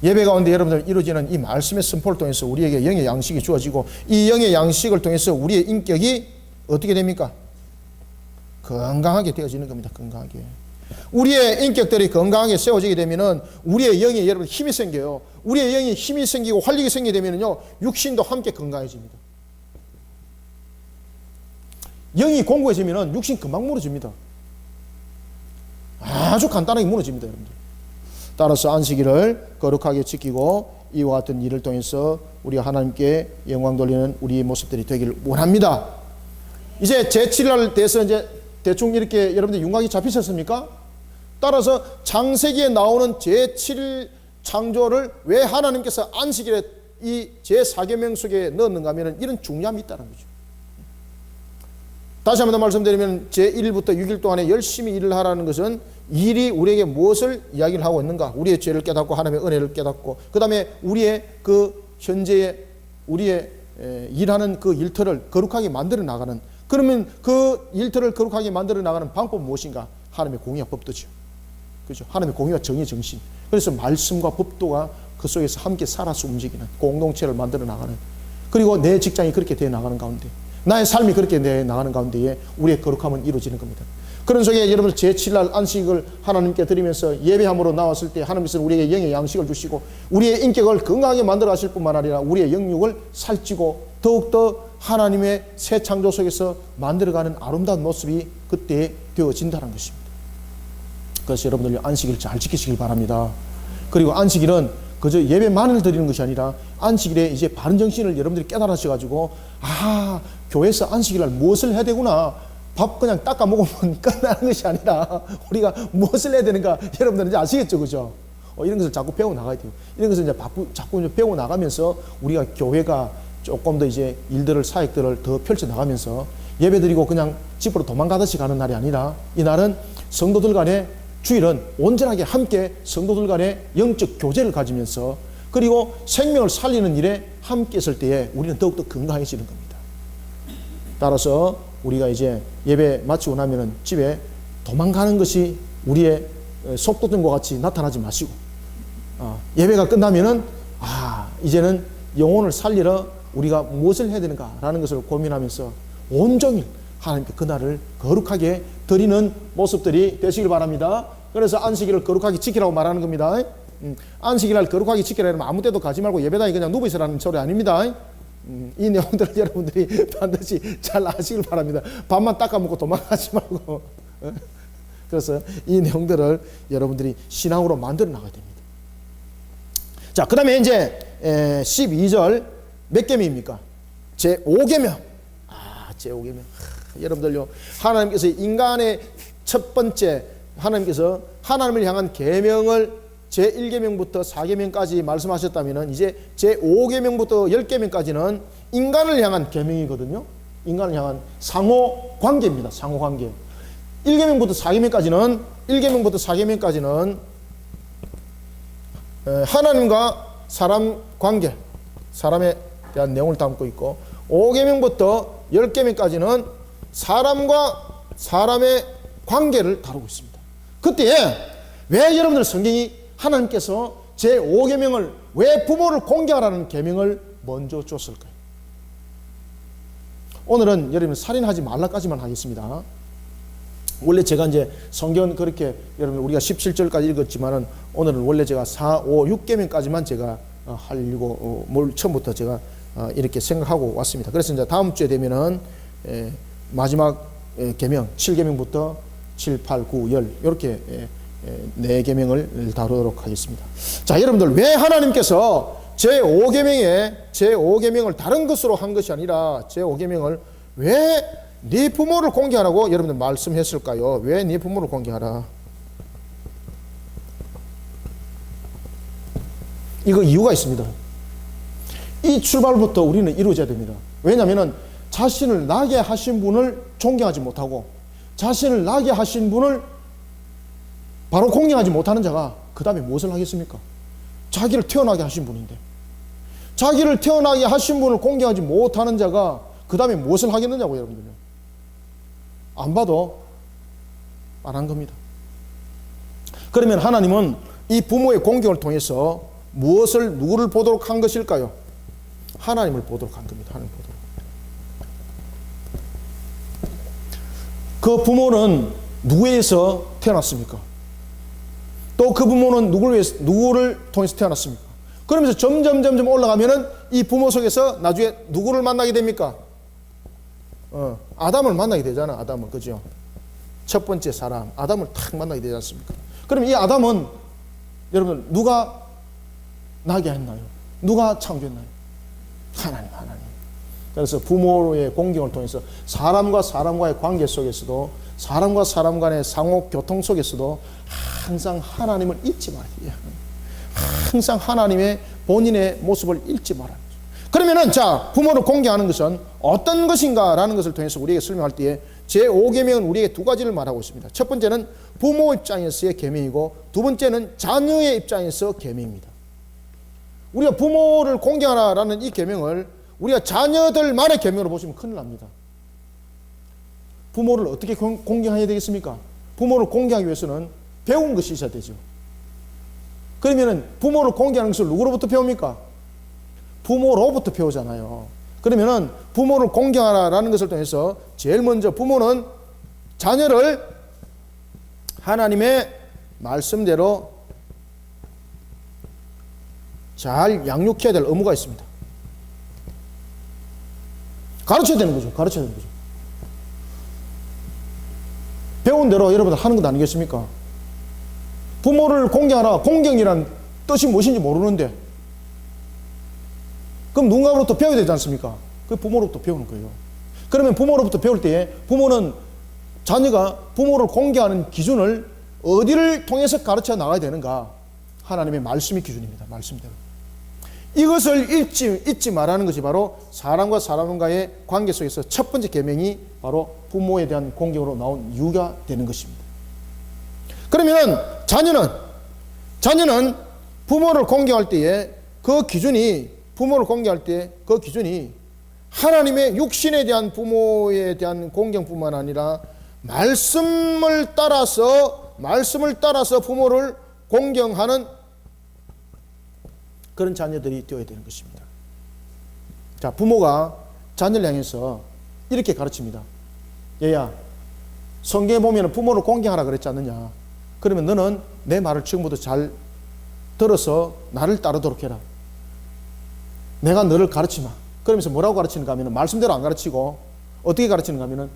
예배 가운데 여러분들 이루어지는 이 말씀의 선포를 통해서 우리에게 영의 양식이 주어지고 이 영의 양식을 통해서 우리의 인격이 어떻게 됩니까? 건강하게 되어지는 겁니다. 건강하게. 우리의 인격들이 건강하게 세워지게 되면은 우리의 영에 여러분 힘이 생겨요. 우리의 영에 힘이 생기고 활력이 생기게 되면은요, 육신도 함께 건강해집니다. 영이 공고해지면은 육신 금방 무너집니다. 아주 간단하게 무너집니다, 여러분들. 따라서 안식일을 거룩하게 지키고 이와 같은 일을 통해서 우리가 하나님께 영광 돌리는 우리의 모습들이 되기를 원합니다. 이제 제7날 돼서 이제 대충 이렇게 여러분들 윤곽이 잡히셨습니까? 따라서 창세기에 나오는 제7일 창조를 왜 하나님께서 안식일에 이 제4계명 속에 넣었는가 하면 이런 중요함이 있다는 거죠. 다시 한번 더 말씀드리면 제1일부터 6일 동안에 열심히 일을 하라는 것은 일이 우리에게 무엇을 이야기를 하고 있는가? 우리의 죄를 깨닫고 하나님의 은혜를 깨닫고 그 다음에 우리의 그 현재의 우리의 일하는 그 일터를 거룩하게 만들어 나가는, 그러면 그 일터를 거룩하게 만들어 나가는 방법은 무엇인가? 하나님의 공의와 법도죠. 그죠? 하나님의 공의와 정의 정신. 그래서 말씀과 법도가 그 속에서 함께 살아서 움직이는 공동체를 만들어 나가는, 그리고 내 직장이 그렇게 되어 나가는 가운데, 나의 삶이 그렇게 되어 나가는 가운데에 우리의 거룩함은 이루어지는 겁니다. 그런 속에 여러분 제7날 안식을 하나님께 드리면서 예배함으로 나왔을 때 하나님께서는 우리에게 영의 양식을 주시고 우리의 인격을 건강하게 만들어 가실 뿐만 아니라 우리의 영육을 살찌고 더욱더 하나님의 새 창조 속에서 만들어가는 아름다운 모습이 그때 되어진다는 것입니다. 그래서 여러분들 안식일 잘 지키시길 바랍니다. 그리고 안식일은 그저 예배만을 드리는 것이 아니라 안식일에 이제 바른 정신을 여러분들이 깨달으셔가지고, 아, 교회에서 안식일날 무엇을 해야 되구나, 밥 그냥 닦아 먹으면 끝나는 것이 아니라 우리가 무엇을 해야 되는가 여러분들은 이제 아시겠죠, 그죠? 이런 것을 자꾸 배워 나가야 돼요. 이런 것을 이제 자꾸 배워 나가면서 우리가 교회가 조금 더 이제 일들을, 사역들을 더 펼쳐 나가면서 예배드리고 그냥 집으로 도망가듯이 가는 날이 아니라, 이 날은 성도들 간의, 주일은 온전하게 함께 성도들 간의 영적 교제를 가지면서 그리고 생명을 살리는 일에 함께 있을 때에 우리는 더욱더 건강해지는 겁니다. 따라서 우리가 이제 예배 마치고 나면은 집에 도망가는 것이 우리의 속도등과 같이 나타나지 마시고, 예배가 끝나면은 이제는 영혼을 살리러 우리가 무엇을 해야 되는가라는 것을 고민하면서 온종일 하나님께 그날을 거룩하게 드리는 모습들이 되시길 바랍니다. 그래서 안식일을 거룩하게 지키라고 말하는 겁니다. 안식일날 거룩하게 지키라 하면 아무 때도 가지 말고 예배당에 그냥 누워 있으라는 소리 아닙니다. 이 내용들을 여러분들이 반드시 잘 아시길 바랍니다. 밥만 닦아먹고 도망가지 말고. 그래서 이 내용들을 여러분들이 신앙으로 만들어 나가야 됩니다. 자, 그 다음에 이제 12절 몇 계명입니까? 제5계명. 제5계명. 여러분들요, 하나님께서 인간의 첫 번째, 하나님께서 하나님을 향한 계명을 제1계명부터 4계명까지 말씀하셨다면 이제 제5계명부터 10계명까지는 인간을 향한 계명이거든요. 인간을 향한 상호 관계입니다. 상호 관계. 1계명부터 4계명까지는 1계명부터 4계명까지는 하나님과 사람 관계, 사람에 대한 내용을 담고 있고, 5계명부터 10계명까지는 사람과 사람의 관계를 다루고 있습니다. 그때 왜 여러분들 성경이 하나님께서 제5계명을 왜 부모를 공경하라는 계명을 먼저 줬을까요? 오늘은 여러분 살인하지 말라까지만 하겠습니다. 원래 제가 이제 성경은 그렇게 여러분 우리가 17절까지 읽었지만은 오늘은 원래 제가 4, 5, 6계명까지만 제가 하려고 뭘 처음부터 제가 이렇게 생각하고 왔습니다. 그래서 이제 다음 주에 되면은 마지막 계명 7계명부터 7, 8, 9, 10 이렇게 네 계명을 다루도록 하겠습니다. 자, 여러분들 왜 하나님께서 제5계명을 다른 것으로 한 것이 아니라 제5계명을 왜 네 부모를 공경하라고 여러분들 말씀했을까요? 왜 네 부모를 공경하라? 이거 이유가 있습니다. 이 출발부터 우리는 이루어져야 됩니다. 왜냐하면 자신을 나게 하신 분을 존경하지 못하고 자신을 나게 하신 분을 바로 공경하지 못하는 자가 그 다음에 무엇을 하겠습니까? 자기를 태어나게 하신 분인데 자기를 태어나게 하신 분을 공경하지 못하는 자가 그 다음에 무엇을 하겠느냐고 여러분들요. 안 봐도 안 한 겁니다. 그러면 하나님은 이 부모의 공경을 통해서 누구를 보도록 한 것일까요? 하나님을 보도록 한 겁니다. 하나님 보도록. 그 부모는 누구에서 태어났습니까? 또 그 부모는 누구를 통해서 태어났습니까? 그러면서 점점 올라가면은 이 부모 속에서 나중에 누구를 만나게 됩니까? 아담을 만나게 되잖아. 아담을. 그죠? 첫 번째 사람 아담을 탁 만나게 되지 않습니까? 그럼 이 아담은 여러분 누가 나게 했나요? 누가 창조했나요? 하나님. 그래서 부모의 공경을 통해서 사람과 사람과의 관계 속에서도 사람과 사람 간의 상호 교통 속에서도 항상 하나님을 잊지 말아야. 항상 하나님의 본인의 모습을 잊지 말아야. 그러면은 자, 부모를 공경하는 것은 어떤 것인가라는 것을 통해서 우리에게 설명할 때에 제5계명은 우리에게 두 가지를 말하고 있습니다. 첫 번째는 부모 입장에서의 계명이고 두 번째는 자녀의 입장에서 계명입니다. 우리가 부모를 공경하라는 이 계명을 우리가 자녀들만의 계명으로 보시면 큰일 납니다. 부모를 어떻게 공경해야 되겠습니까? 부모를 공경하기 위해서는 배운 것이 있어야 되죠. 그러면은 부모를 공경하는 것을 누구로부터 배웁니까? 부모로부터 배우잖아요. 그러면은 부모를 공경하라는 것을 통해서 제일 먼저 부모는 자녀를 하나님의 말씀대로 잘 양육해야 될 의무가 있습니다. 가르쳐야 되는 거죠. 배운 대로 여러분들 하는 것 아니겠습니까? 부모를 공경하라. 공경이란 뜻이 무엇인지 모르는데 그럼 누군가로부터 배워야 되지 않습니까? 그 부모로부터 배우는 거예요. 그러면 부모로부터 배울 때에 부모는 자녀가 부모를 공경하는 기준을 어디를 통해서 가르쳐 나가야 되는가? 하나님의 말씀이 기준입니다. 말씀대로. 이것을 잊지 말라는 것이 바로 사람과 사람과의 관계 속에서 첫 번째 계명이 바로 부모에 대한 공경으로 나온 이유가 되는 것입니다. 그러면 자녀는 부모를 공경할 때에 그 기준이 하나님의 육신에 대한 부모에 대한 공경뿐만 아니라 말씀을 따라서 부모를 공경하는 그런 자녀들이 되어야 되는 것입니다. 자, 부모가 자녀를 향해서 이렇게 가르칩니다. 얘야, 성경에 보면 부모를 공경하라 그랬지 않느냐? 그러면 너는 내 말을 지금부터 잘 들어서 나를 따르도록 해라. 내가 너를 가르치마. 그러면서 뭐라고 가르치는가 하면 말씀대로 안 가르치고 어떻게 가르치는가 하면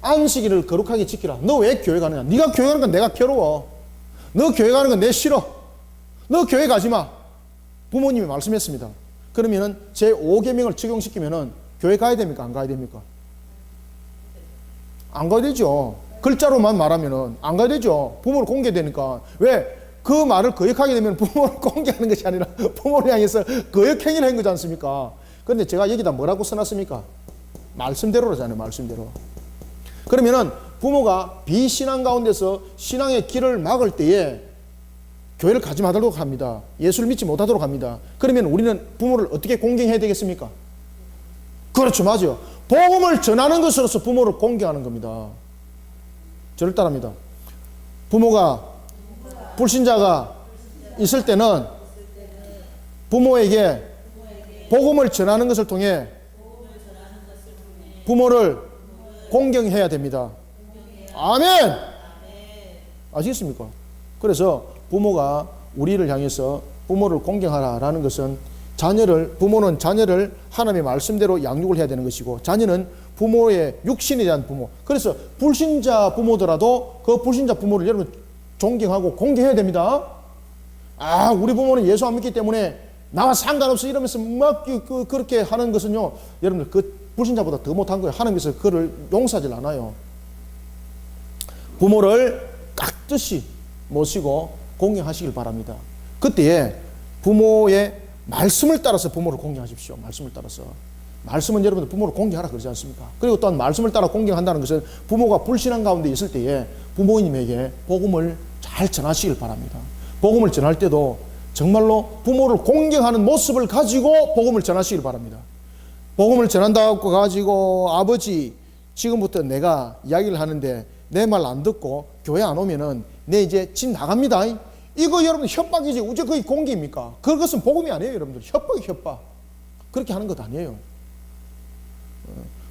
안식일을 거룩하게 지키라. 너 왜 교회 가느냐? 네가 교회 가는 건 내가 괴로워. 너 교회 가는 건 내 싫어. 너 교회 가지 마. 부모님이 말씀했습니다. 그러면은 제5계명을 적용시키면은 교회 가야 됩니까? 안 가야 됩니까? 안 가야 되죠. 글자로만 말하면은 안 가야 되죠. 부모를 공개되니까. 왜? 그 말을 거역하게 되면 부모를 공개하는 것이 아니라 부모를 향해서 거역행위를 한 거지 않습니까? 그런데 제가 여기다 뭐라고 써놨습니까? 말씀대로라잖아요. 말씀대로. 그러면은 부모가 비신앙 가운데서 신앙의 길을 막을 때에 교회를 가지 말도록 합니다. 예수를 믿지 못하도록 합니다. 그러면 우리는 부모를 어떻게 공경해야 되겠습니까? 그렇죠. 맞아요. 복음을 전하는 것으로서 부모를 공경하는 겁니다. 저를 따릅니다. 부모가 불신자가 있을 때는 부모에게 복음을 전하는 것을 통해 부모를 공경해야 됩니다. 아멘! 아시겠습니까? 그래서 부모가 우리를 향해서 부모를 공경하라라는 것은 부모는 자녀를 하나님의 말씀대로 양육을 해야 되는 것이고, 자녀는 부모의 육신에 대한 부모. 그래서 불신자 부모더라도 그 불신자 부모를 여러분 존경하고 공경해야 됩니다. 우리 부모는 예수 안 믿기 때문에 나와 상관없어 이러면서 막 그렇게 하는 것은요, 여러분들 그 불신자보다 더 못한 거예요. 하나님께서 그를 용서하지 않아요. 부모를 깍듯이 모시고 공경하시길 바랍니다. 그때에 부모의 말씀을 따라서 부모를 공경하십시오. 말씀을 따라서. 말씀은 여러분들 부모를 공경하라 그러지 않습니까? 그리고 또한 말씀을 따라 공경한다는 것은 부모가 불신한 가운데 있을 때에 부모님에게 복음을 잘 전하시길 바랍니다. 복음을 전할 때도 정말로 부모를 공경하는 모습을 가지고 복음을 전하시길 바랍니다. 복음을 전한다고 가지고 아버지 지금부터 내가 이야기를 하는데 내 말 안 듣고 교회 안 오면은 내 이제 집 나갑니다. 이거 여러분 협박이지. 어째 그게 공기입니까? 그것은 복음이 아니에요. 여러분들 협박이 협박. 그렇게 하는 것 아니에요.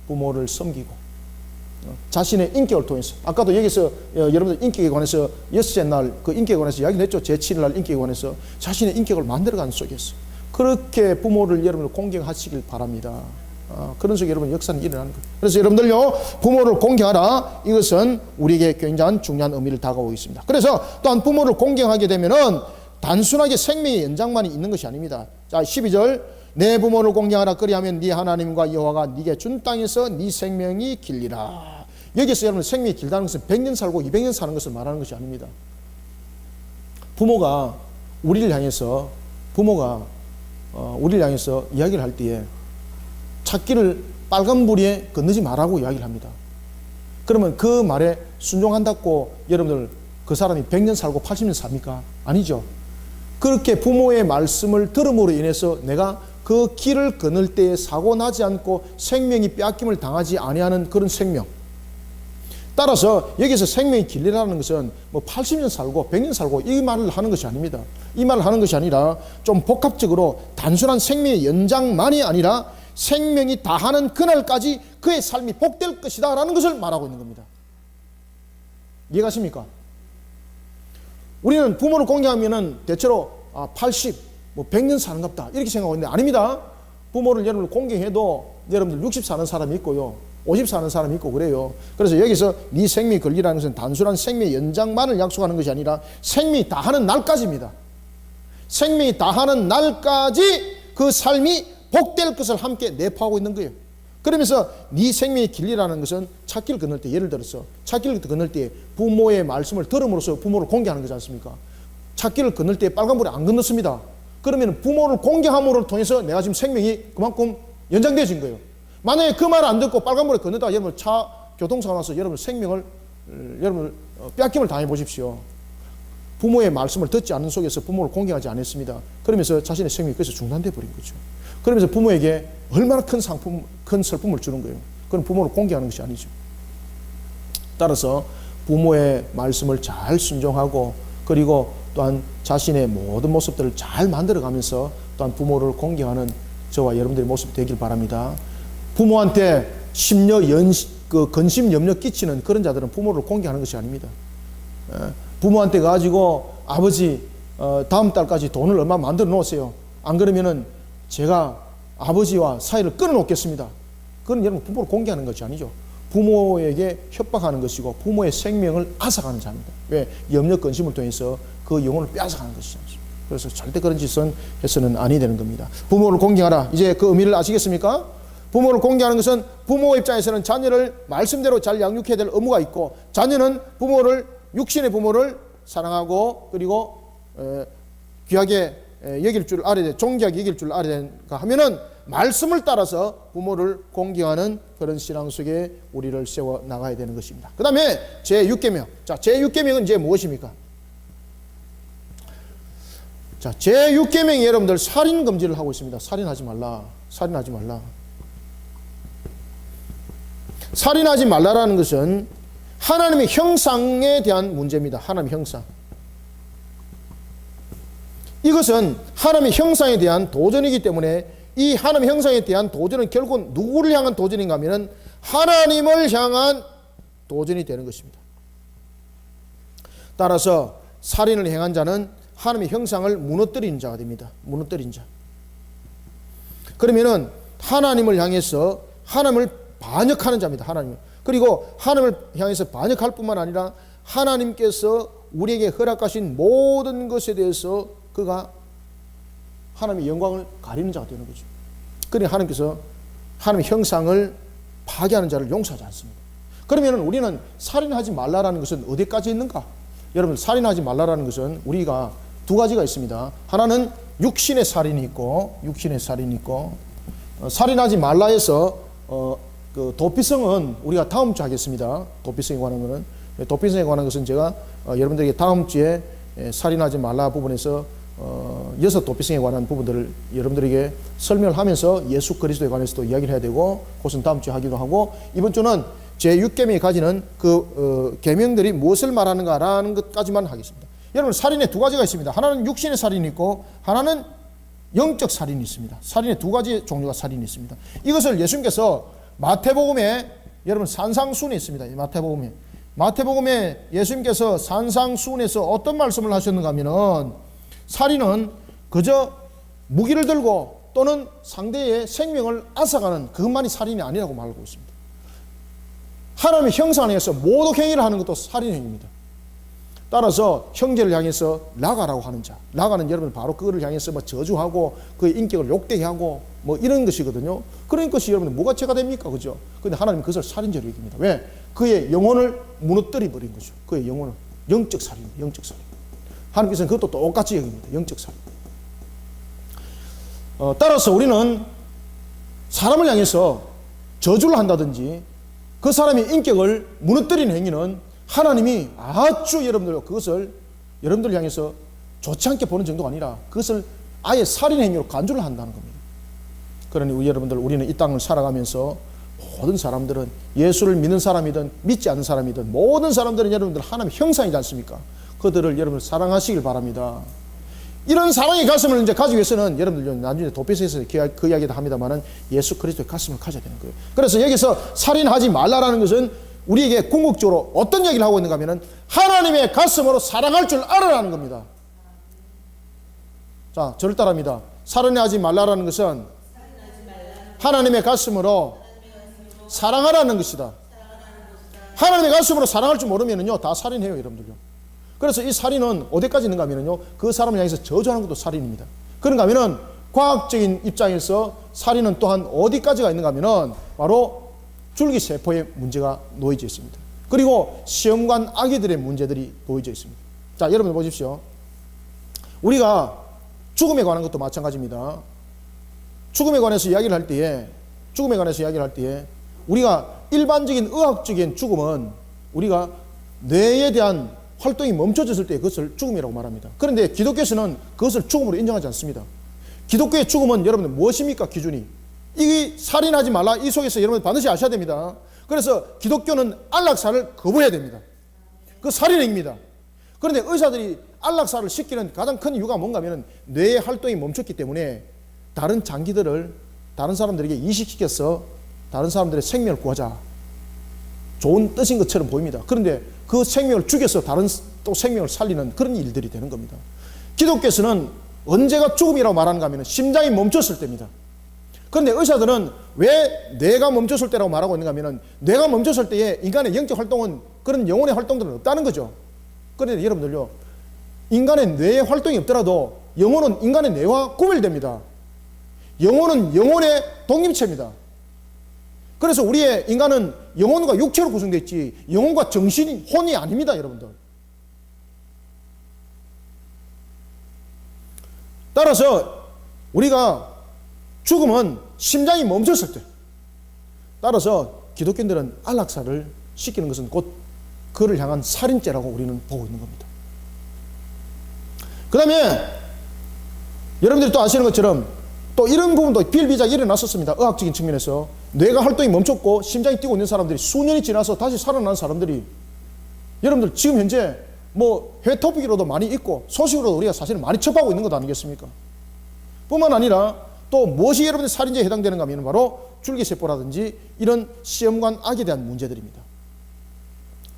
부모를 섬기고 자신의 인격을 통해서, 아까도 여기서 여러분들 인격에 관해서 여섯째 날 그 인격에 관해서 이야기를 했죠. 제7일 인격에 관해서 자신의 인격을 만들어가는 속에서 그렇게 부모를 여러분들 공경하시길 바랍니다. 그런 속에 여러분 역사는 일어나는 거예요. 그래서 여러분들요, 부모를 공경하라. 이것은 우리에게 굉장한 중요한 의미를 다가오고 있습니다. 그래서 또한 부모를 공경하게 되면은 단순하게 생명의 연장만이 있는 것이 아닙니다. 자, 12절, 내 부모를 공경하라. 그리하면 네 하나님과 여호와가 네게 준 땅에서 네 생명이 길리라. 여기서 여러분 생명이 길다는 것은 100년 살고 200년 사는 것을 말하는 것이 아닙니다. 부모가 우리를 향해서 이야기를 할 때에 찾기를 빨간불에 건너지 말라고 이야기를 합니다. 그러면 그 말에 순종한다고 여러분들 그 사람이 100년 살고 80년 삽니까? 아니죠. 그렇게 부모의 말씀을 들음으로 인해서 내가 그 길을 건널 때에 사고 나지 않고 생명이 빼앗김을 당하지 아니하는 그런 생명. 따라서 여기서 생명이 길리라는 것은 뭐 80년 살고 100년 살고 이 말을 하는 것이 아닙니다. 이 말을 하는 것이 아니라 좀 복합적으로 단순한 생명의 연장만이 아니라 생명이 다하는 그날까지 그의 삶이 복될 것이다 라는 것을 말하고 있는 겁니다. 이해가십니까? 우리는 부모를 공경하면은 대체로 80, 100년 사는갑다 이렇게 생각하고 있는데 아닙니다. 부모를 여러분들 공경해도 여러분들 60 사는 사람이 있고요, 50 사는 사람이 있고 그래요. 그래서 여기서 네 생명이 걸리라는 것은 단순한 생명의 연장만을 약속하는 것이 아니라 생명이 다하는 날까지입니다. 생명이 다하는 날까지 그 삶이 복될 것을 함께 내포하고 있는 거예요. 그러면서 네 생명의 길리라는 것은 찾기를 건널 때, 예를 들어서 찾기를 건널 때 부모의 말씀을 들음으로써 부모를 공경하는 거지 않습니까? 찾기를 건널 때 빨간불에 안 건넜습니다. 그러면 부모를 공경함으로 통해서 내가 지금 생명이 그만큼 연장되어진 거예요. 만약에 그 말을 안 듣고 빨간불에 건너다가 여러분 교통사고 나서 여러분 생명을 여러분 빼앗김을 당해 보십시오. 부모의 말씀을 듣지 않는 속에서 부모를 공경하지 않았습니다. 그러면서 자신의 생명이 거기서 중단돼 버린 거죠. 그러면서 부모에게 얼마나 큰 슬픔을 주는 거예요. 그건 부모를 공경하는 것이 아니죠. 따라서 부모의 말씀을 잘 순종하고 그리고 또한 자신의 모든 모습들을 잘 만들어가면서 또한 부모를 공경하는 저와 여러분들의 모습이 되길 바랍니다. 부모한테 근심 염려 끼치는 그런 자들은 부모를 공경하는 것이 아닙니다. 부모한테 가지고 아버지 다음 달까지 돈을 얼마 만들어 놓으세요. 안 그러면은 제가 아버지와 사이를 끊어 놓겠습니다. 그건 여러분 부모를 공경하는 것이 아니죠. 부모에게 협박하는 것이고 부모의 생명을 앗아가는 자입니다. 왜? 염려 근심을 통해서 그 영혼을 빼앗아가는 것이죠. 그래서 절대 그런 짓은 해서는 아니 되는 겁니다. 부모를 공경하라. 이제 그 의미를 아시겠습니까? 부모를 공경하는 것은 부모 입장에서는 자녀를 말씀대로 잘 양육해야 될 의무가 있고, 자녀는 육신의 부모를 사랑하고 그리고 귀하게 여길 줄 알아야 돼, 존귀하게 여길 줄 알아야 되는가 하면은 말씀을 따라서 부모를 공경하는 그런 신앙 속에 우리를 세워 나가야 되는 것입니다. 그 다음에 제6계명. 자, 제6계명은 이제 무엇입니까? 자, 제6계명이 여러분들 살인 금지를 하고 있습니다. 살인하지 말라. 살인하지 말라. 살인하지 말라라는 것은 하나님의 형상에 대한 문제입니다. 하나님의 형상. 이것은 하나님의 형상에 대한 도전이기 때문에 이 하나님의 형상에 대한 도전은 결국 누구를 향한 도전인가 하면 하나님을 향한 도전이 되는 것입니다. 따라서 살인을 행한 자는 하나님의 형상을 무너뜨린 자가 됩니다. 무너뜨린 자. 그러면은 하나님을 향해서 하나님을 반역하는 자입니다. 하나님. 그리고 하나님을 향해서 반역할 뿐만 아니라 하나님께서 우리에게 허락하신 모든 것에 대해서 그가 하나님의 영광을 가리는 자가 되는 거죠. 그러니 하나님께서 하나님의 형상을 파괴하는 자를 용서하지 않습니다. 그러면 우리는 살인하지 말라라는 것은 어디까지 있는가? 여러분, 살인하지 말라라는 것은 우리가 두 가지가 있습니다. 하나는 육신의 살인이 있고, 살인하지 말라 해서 그 도피성은 우리가 다음 주에 하겠습니다. 도피성에 관한 것은 제가 여러분들에게 다음 주에 살인하지 말라 부분에서 6 도피성에 관한 부분들을 여러분들에게 설명을 하면서 예수 그리스도에 관해서도 이야기를 해야 되고, 그것은 다음 주에 하기도 하고, 이번 주는 제6계명이 가지는 그 계명들이 무엇을 말하는가라는 것까지만 하겠습니다. 여러분, 살인에 두 가지가 있습니다. 하나는 육신의 살인이 있고, 하나는 영적 살인이 있습니다. 살인의 두 가지 종류가 살인이 있습니다. 이것을 예수님께서 마태복음에, 여러분, 산상수훈에 있습니다. 마태복음에 예수님께서 산상수훈에서 어떤 말씀을 하셨는가 하면은, 살인은 그저 무기를 들고 또는 상대의 생명을 앗아가는 그것만이 살인이 아니라고 말하고 있습니다. 하나님의 형상 안에서 모독 행위를 하는 것도 살인 행위입니다. 따라서 형제를 향해서 나가라고 하는 자, 나가는 여러분 바로 그거를 향해서 뭐 저주하고 그의 인격을 욕되게 하고 뭐 이런 것이거든요. 그런 것이 여러분 뭐가 죄가 됩니까? 그죠? 근데 하나님은 그것을 살인죄로 여깁니다. 왜? 그의 영혼을 무너뜨려 버린 거죠. 그의 영혼을. 영적 살인입니다. 영적 살인. 하나님께서는 그것도 똑같이 여깁니다. 영적 살인. 따라서 우리는 사람을 향해서 저주를 한다든지 그 사람의 인격을 무너뜨리는 행위는 하나님이 아주 그것을 여러분들 향해서 좋지 않게 보는 정도가 아니라 그것을 아예 살인 행위로 간주를 한다는 겁니다. 그러니 우리는 이 땅을 살아가면서 모든 사람들은 예수를 믿는 사람이든 믿지 않는 사람이든 모든 사람들은 여러분들 하나님의 형상이지 않습니까? 그들을 여러분 사랑하시길 바랍니다. 이런 사랑의 가슴을 이제 가지기 위해서는 여러분들 나중에 도피서에서 그 이야기도 합니다만은 예수 그리스도의 가슴을 가져야 되는 거예요. 그래서 여기서 살인하지 말라라는 것은 우리에게 궁극적으로 어떤 얘기를 하고 있는가 하면은 하나님의 가슴으로 사랑할 줄 알아라는 겁니다. 자, 저를 따라합니다. 살인하지 말라라는 것은 하나님의 가슴으로 사랑하라는 것이다. 하나님의 가슴으로 사랑할 줄 모르면은요, 다 살인해요, 여러분들요. 그래서 이 살인은 어디까지 있는가 하면은요, 그 사람을 향해서 저주하는 것도 살인입니다. 그런가 하면은 과학적인 입장에서 살인은 또한 어디까지가 있는가 하면은 바로 줄기세포의 문제가 놓여져 있습니다. 그리고 시험관 아기들의 문제들이 놓여져 있습니다. 자, 여러분 보십시오. 우리가 죽음에 관한 것도 마찬가지입니다. 죽음에 관해서 이야기를 할 때에 우리가 일반적인 의학적인 죽음은 우리가 뇌에 대한 활동이 멈춰졌을 때 그것을 죽음이라고 말합니다. 그런데 기독교에서는 그것을 죽음으로 인정하지 않습니다. 기독교의 죽음은 여러분들 무엇입니까? 기준이. 이 살인하지 말라, 이 속에서 여러분 반드시 아셔야 됩니다. 그래서 기독교는 안락사를 거부해야 됩니다. 그 살인행위입니다. 그런데 의사들이 안락사를 시키는 가장 큰 이유가 뭔가 하면 뇌의 활동이 멈췄기 때문에 다른 장기들을 다른 사람들에게 이식시켜서 다른 사람들의 생명을 구하자, 좋은 뜻인 것처럼 보입니다. 그런데 그 생명을 죽여서 다른 또 생명을 살리는 그런 일들이 되는 겁니다. 기독교에서는 언제가 죽음이라고 말하는가 하면 심장이 멈췄을 때입니다. 그런데 의사들은 왜 뇌가 멈췄을 때라고 말하고 있는가 하면 뇌가 멈췄을 때에 인간의 영적 활동은, 그런 영혼의 활동들은 없다는 거죠. 그런데 여러분들요, 인간의 뇌의 활동이 없더라도 영혼은 인간의 뇌와 구별됩니다. 영혼은 영혼의 독립체입니다. 그래서 우리의 인간은 영혼과 육체로 구성되어 있지 영혼과 정신이, 혼이 아닙니다, 여러분들. 따라서 우리가 죽음은 심장이 멈췄을 때, 따라서 기독교인들은 안락사를 시키는 것은 곧 그를 향한 살인죄라고 우리는 보고 있는 겁니다. 그 다음에 여러분들이 또 아시는 것처럼 또 이런 부분도 비일비재하게 일어났었습니다. 의학적인 측면에서 뇌가 활동이 멈췄고 심장이 뛰고 있는 사람들이 수년이 지나서 다시 살아난 사람들이, 여러분들 지금 현재 뭐 해외 토픽으로도 많이 있고 소식으로도 우리가 사실은 많이 접하고 있는 것 아니겠습니까? 뿐만 아니라 또 무엇이 여러분들 살인죄에 해당되는가 하면 바로 줄기세포라든지 이런 시험관 악에 대한 문제들입니다.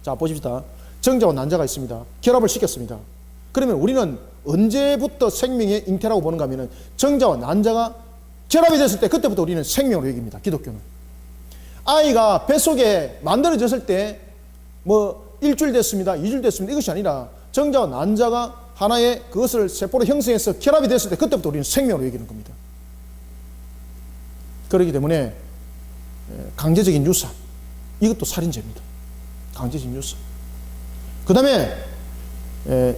자, 보십시다. 정자와 난자가 있습니다. 결합을 시켰습니다. 그러면 우리는 언제부터 생명의 잉태라고 보는가 하면 정자와 난자가 결합이 됐을 때 그때부터 우리는 생명으로 여깁니다. 기독교는. 아이가 뱃속에 만들어졌을 때 뭐 일주일 됐습니다, 2주일 됐습니다, 이것이 아니라 정자와 난자가 하나의 그것을 세포로 형성해서 결합이 됐을 때 그때부터 우리는 생명으로 여기는 겁니다. 그렇기 때문에 강제적인 유산, 이것도 살인죄입니다. 강제적인 유산. 그 다음에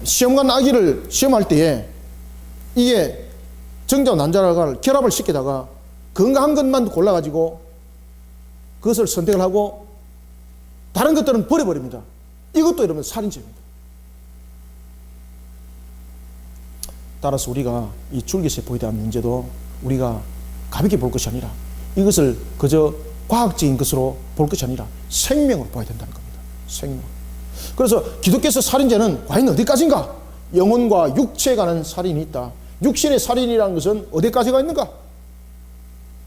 시험관 아기를 시험할 때에 이게 정자와 난자를 결합을 시키다가 건강한 것만 골라가지고 그것을 선택을 하고 다른 것들은 버려버립니다. 이것도 여러분 살인죄입니다. 따라서 우리가 이 줄기세포에 대한 문제도 우리가 가볍게 볼 것이 아니라 이것을 그저 과학적인 것으로 볼 것이 아니라 생명으로 봐야 된다는 겁니다. 생명. 그래서 기독교에서 살인죄는 과연 어디까지인가? 영혼과 육체에 관한 살인이 있다. 육신의 살인이라는 것은 어디까지가 있는가?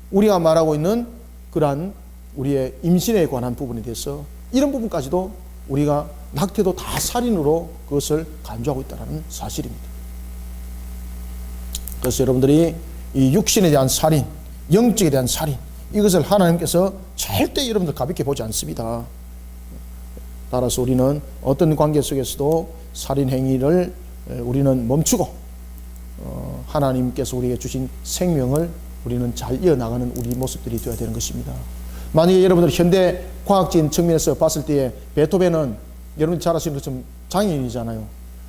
우리가 말하고 있는 그러한 우리의 임신에 관한 부분에 대해서 이런 부분까지도 우리가 낙태도 다 살인으로 그것을 간주하고 있다는 사실입니다. 그래서 여러분들이 이 육신에 대한 살인, 영적에 대한 살인, 이것을 하나님께서 절대 여러분들 가볍게 보지 않습니다. 따라서 우리는 어떤 관계 속에서도 살인 행위를 우리는 멈추고 하나님께서 우리에게 주신 생명을 우리는 잘 이어나가는 우리 모습들이 되어야 되는 것입니다. 만약에 여러분들 현대 과학적인 측면에서 봤을 때에 베토벤은 여러분이 잘 아시는 것처럼 장애인이잖아요.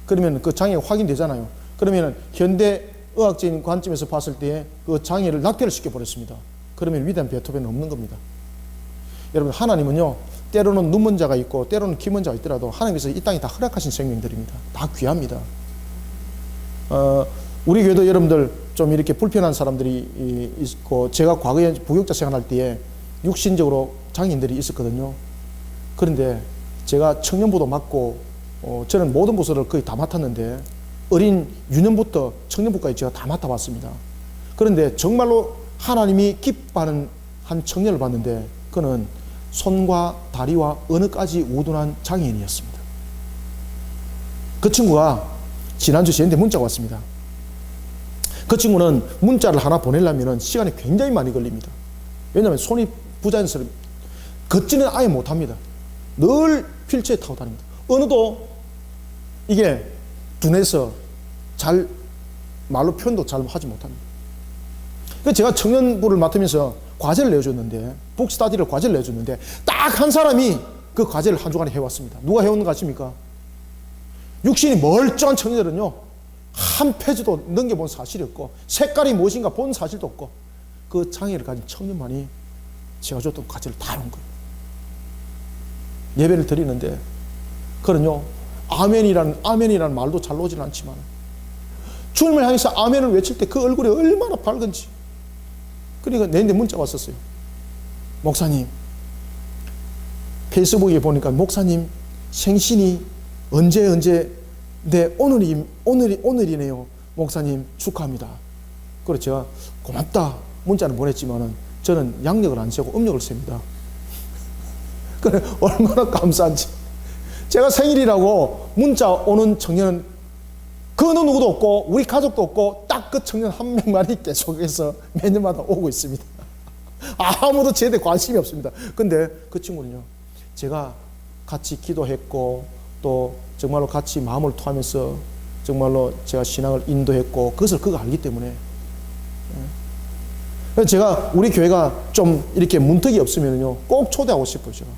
그러면 그 장애가 확인되잖아요. 그러면 현대 의학적인 관점에서 봤을 때에 그 장애를 낙태를 시켜버렸습니다. 그러면 위대한 베토벤은 없는 겁니다. 여러분, 하나님은요, 때로는 눈먼 자가 있고 때로는 귀먼 자가 있더라도 하나님께서 이 땅에 다 허락하신 생명들입니다. 다 귀합니다. 우리 교회도 여러분들 좀 이렇게 불편한 사람들이 있고, 제가 과거에 부교육자 생활할 때에 육신적으로 장애인들이 있었거든요. 그런데 제가 청년부도 맡고 저는 모든 부서를 거의 다 맡았는데 어린 유년부터 청년부까지 제가 다 맡아봤습니다. 그런데 정말로 하나님이 기뻐하는 한 청년을 봤는데 그는 손과 다리와 어느까지 우둔한 장애인이었습니다. 그 친구가 지난주 저한테 문자가 왔습니다. 그 친구는 문자를 하나 보내려면 시간이 굉장히 많이 걸립니다. 왜냐하면 손이 부자연스럽게 걷지는 아예 못합니다. 늘 휠체어에 타고 다닙니다. 어느도 이게 둔해서 잘 말로 표현도 잘 하지 못합니다. 그래서 제가 청년부를 맡으면서 과제를 내줬는데, 북스타디를 과제를 내줬는데 딱 한 사람이 그 과제를 한 주간에 해왔습니다. 누가 해오는 거 아십니까? 육신이 멀쩡한 청년들은요, 한 페이지도 넘겨본 사실이 없고 색깔이 무엇인가 본 사실도 없고 그 장애를 가진 청년만이 제가 줬던 과제를 다 해온 거예요. 예배를 드리는데 그는요, 아멘이라는 말도 잘 나오지는 않지만 주님을 향해서 아멘을 외칠 때 그 얼굴이 얼마나 밝은지. 그러니까 내한테 문자가 왔었어요. 목사님, 페이스북에 보니까 목사님 생신이 언제 네, 오늘이네요. 목사님 축하합니다. 그래서 제가 고맙다 문자는 보냈지만은 저는 양력을 안 세고 음력을 셉니다. 그래, 얼마나 감사한지. 제가 생일이라고 문자 오는 청년은 그 어느 누구도 없고 우리 가족도 없고 딱 그 청년 한 명만이 계속해서 매년마다 오고 있습니다. 아무도 저에 대해 관심이 없습니다. 근데 그 친구는요, 제가 같이 기도했고 또 정말로 같이 마음을 토하면서 정말로 제가 신앙을 인도했고 그것을 그가 알기 때문에, 그래서 제가 우리 교회가 좀 이렇게 문턱이 없으면요 꼭 초대하고 싶어요. 제가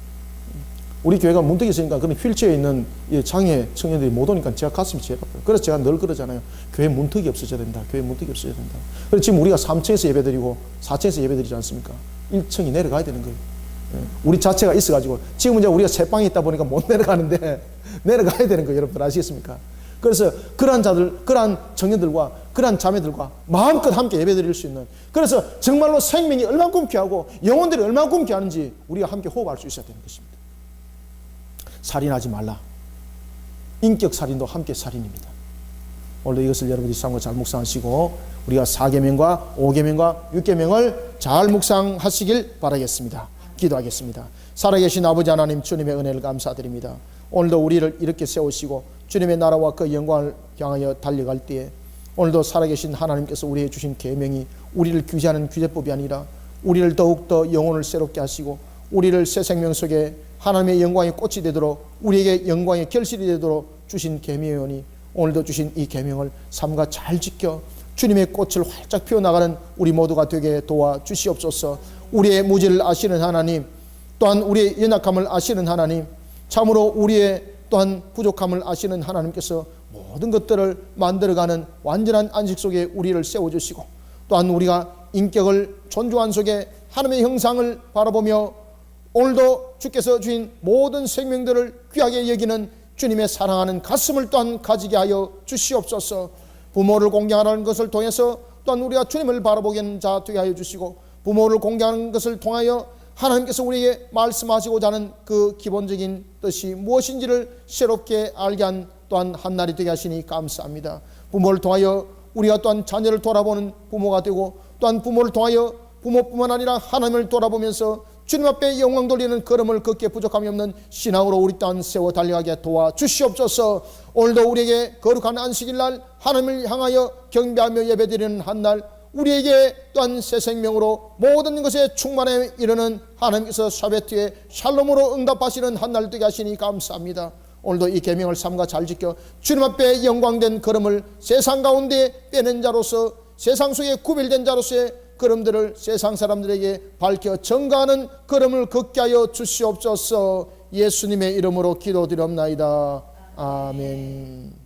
우리 교회가 문턱이 있으니까 그런 휠체어에 있는 장애 청년들이 못 오니까 제가 가슴이 제일 아파요. 그래서 제가 늘 그러잖아요. 교회 문턱이 없어져야 된다. 교회 문턱이 없어져야 된다. 그래서 지금 우리가 3층에서 예배드리고 4층에서 예배드리지 않습니까? 1층이 내려가야 되는 거예요. 우리 자체가 있어가지고 지금 이제 우리가 새 방에 있다 보니까 못 내려가는데 내려가야 되는 거예요. 여러분들 아시겠습니까? 그래서 그러한 자들, 그러한 청년들과 그러한 자매들과 마음껏 함께 예배드릴 수 있는, 그래서 정말로 생명이 얼만큼 귀하고 영혼들이 얼만큼 귀하는지 우리가 함께 호흡할 수 있어야 되는 것입니다. 살인하지 말라. 인격 살인도 함께 살인입니다. 오늘 이것을 여러분들이 상고 잘 묵상하시고 우리가 4계명과 5계명과 6계명을 잘 묵상하시길 바라겠습니다. 기도하겠습니다. 살아계신 아버지 하나님, 주님의 은혜를 감사드립니다. 오늘도 우리를 이렇게 세우시고 주님의 나라와 그 영광을 향하여 달려갈 때에 오늘도 살아계신 하나님께서 우리에게 주신 계명이 우리를 규제하는 규제법이 아니라 우리를 더욱더 영혼을 새롭게 하시고 우리를 새 생명 속에 하나님의 영광의 꽃이 되도록 우리에게 영광의 결실이 되도록 주신 계명이오니 오늘도 주신 이 계명을 삼가 잘 지켜 주님의 꽃을 활짝 피워나가는 우리 모두가 되게 도와주시옵소서. 우리의 무지를 아시는 하나님, 또한 우리의 연약함을 아시는 하나님, 참으로 우리의 또한 부족함을 아시는 하나님께서 모든 것들을 만들어가는 완전한 안식 속에 우리를 세워주시고 또한 우리가 인격을 존중한 속에 하나님의 형상을 바라보며 오늘도 주께서 주신 모든 생명들을 귀하게 여기는 주님의 사랑하는 가슴을 또한 가지게 하여 주시옵소서. 부모를 공경하는 것을 통해서 또한 우리가 주님을 바라보게 하는 자 되게 하여 주시고 부모를 공경하는 것을 통하여 하나님께서 우리에게 말씀하시고자 하는 그 기본적인 뜻이 무엇인지를 새롭게 알게 한 또한 한날이 되게 하시니 감사합니다. 부모를 통하여 우리가 또한 자녀를 돌아보는 부모가 되고 또한 부모를 통하여 부모뿐만 아니라 하나님을 돌아보면서 주님 앞에 영광 돌리는 걸음을 걷기에 부족함이 없는 신앙으로 우리 또한 세워 달려가게 도와주시옵소서. 오늘도 우리에게 거룩한 안식일날 하나님을 향하여 경배하며 예배드리는 한날 우리에게 또한 새 생명으로 모든 것에 충만에 이르는 하나님께서 샤베트의 샬롬으로 응답하시는 한날 되게 하시니 감사합니다. 오늘도 이 계명을 삼가 잘 지켜 주님 앞에 영광된 걸음을 세상 가운데 빼낸 자로서 세상 속에 구별된 자로서의 걸음들을 세상 사람들에게 밝혀 전가하는 걸음을 걷게 하여 주시옵소서. 예수님의 이름으로 기도드리옵나이다. 아멘.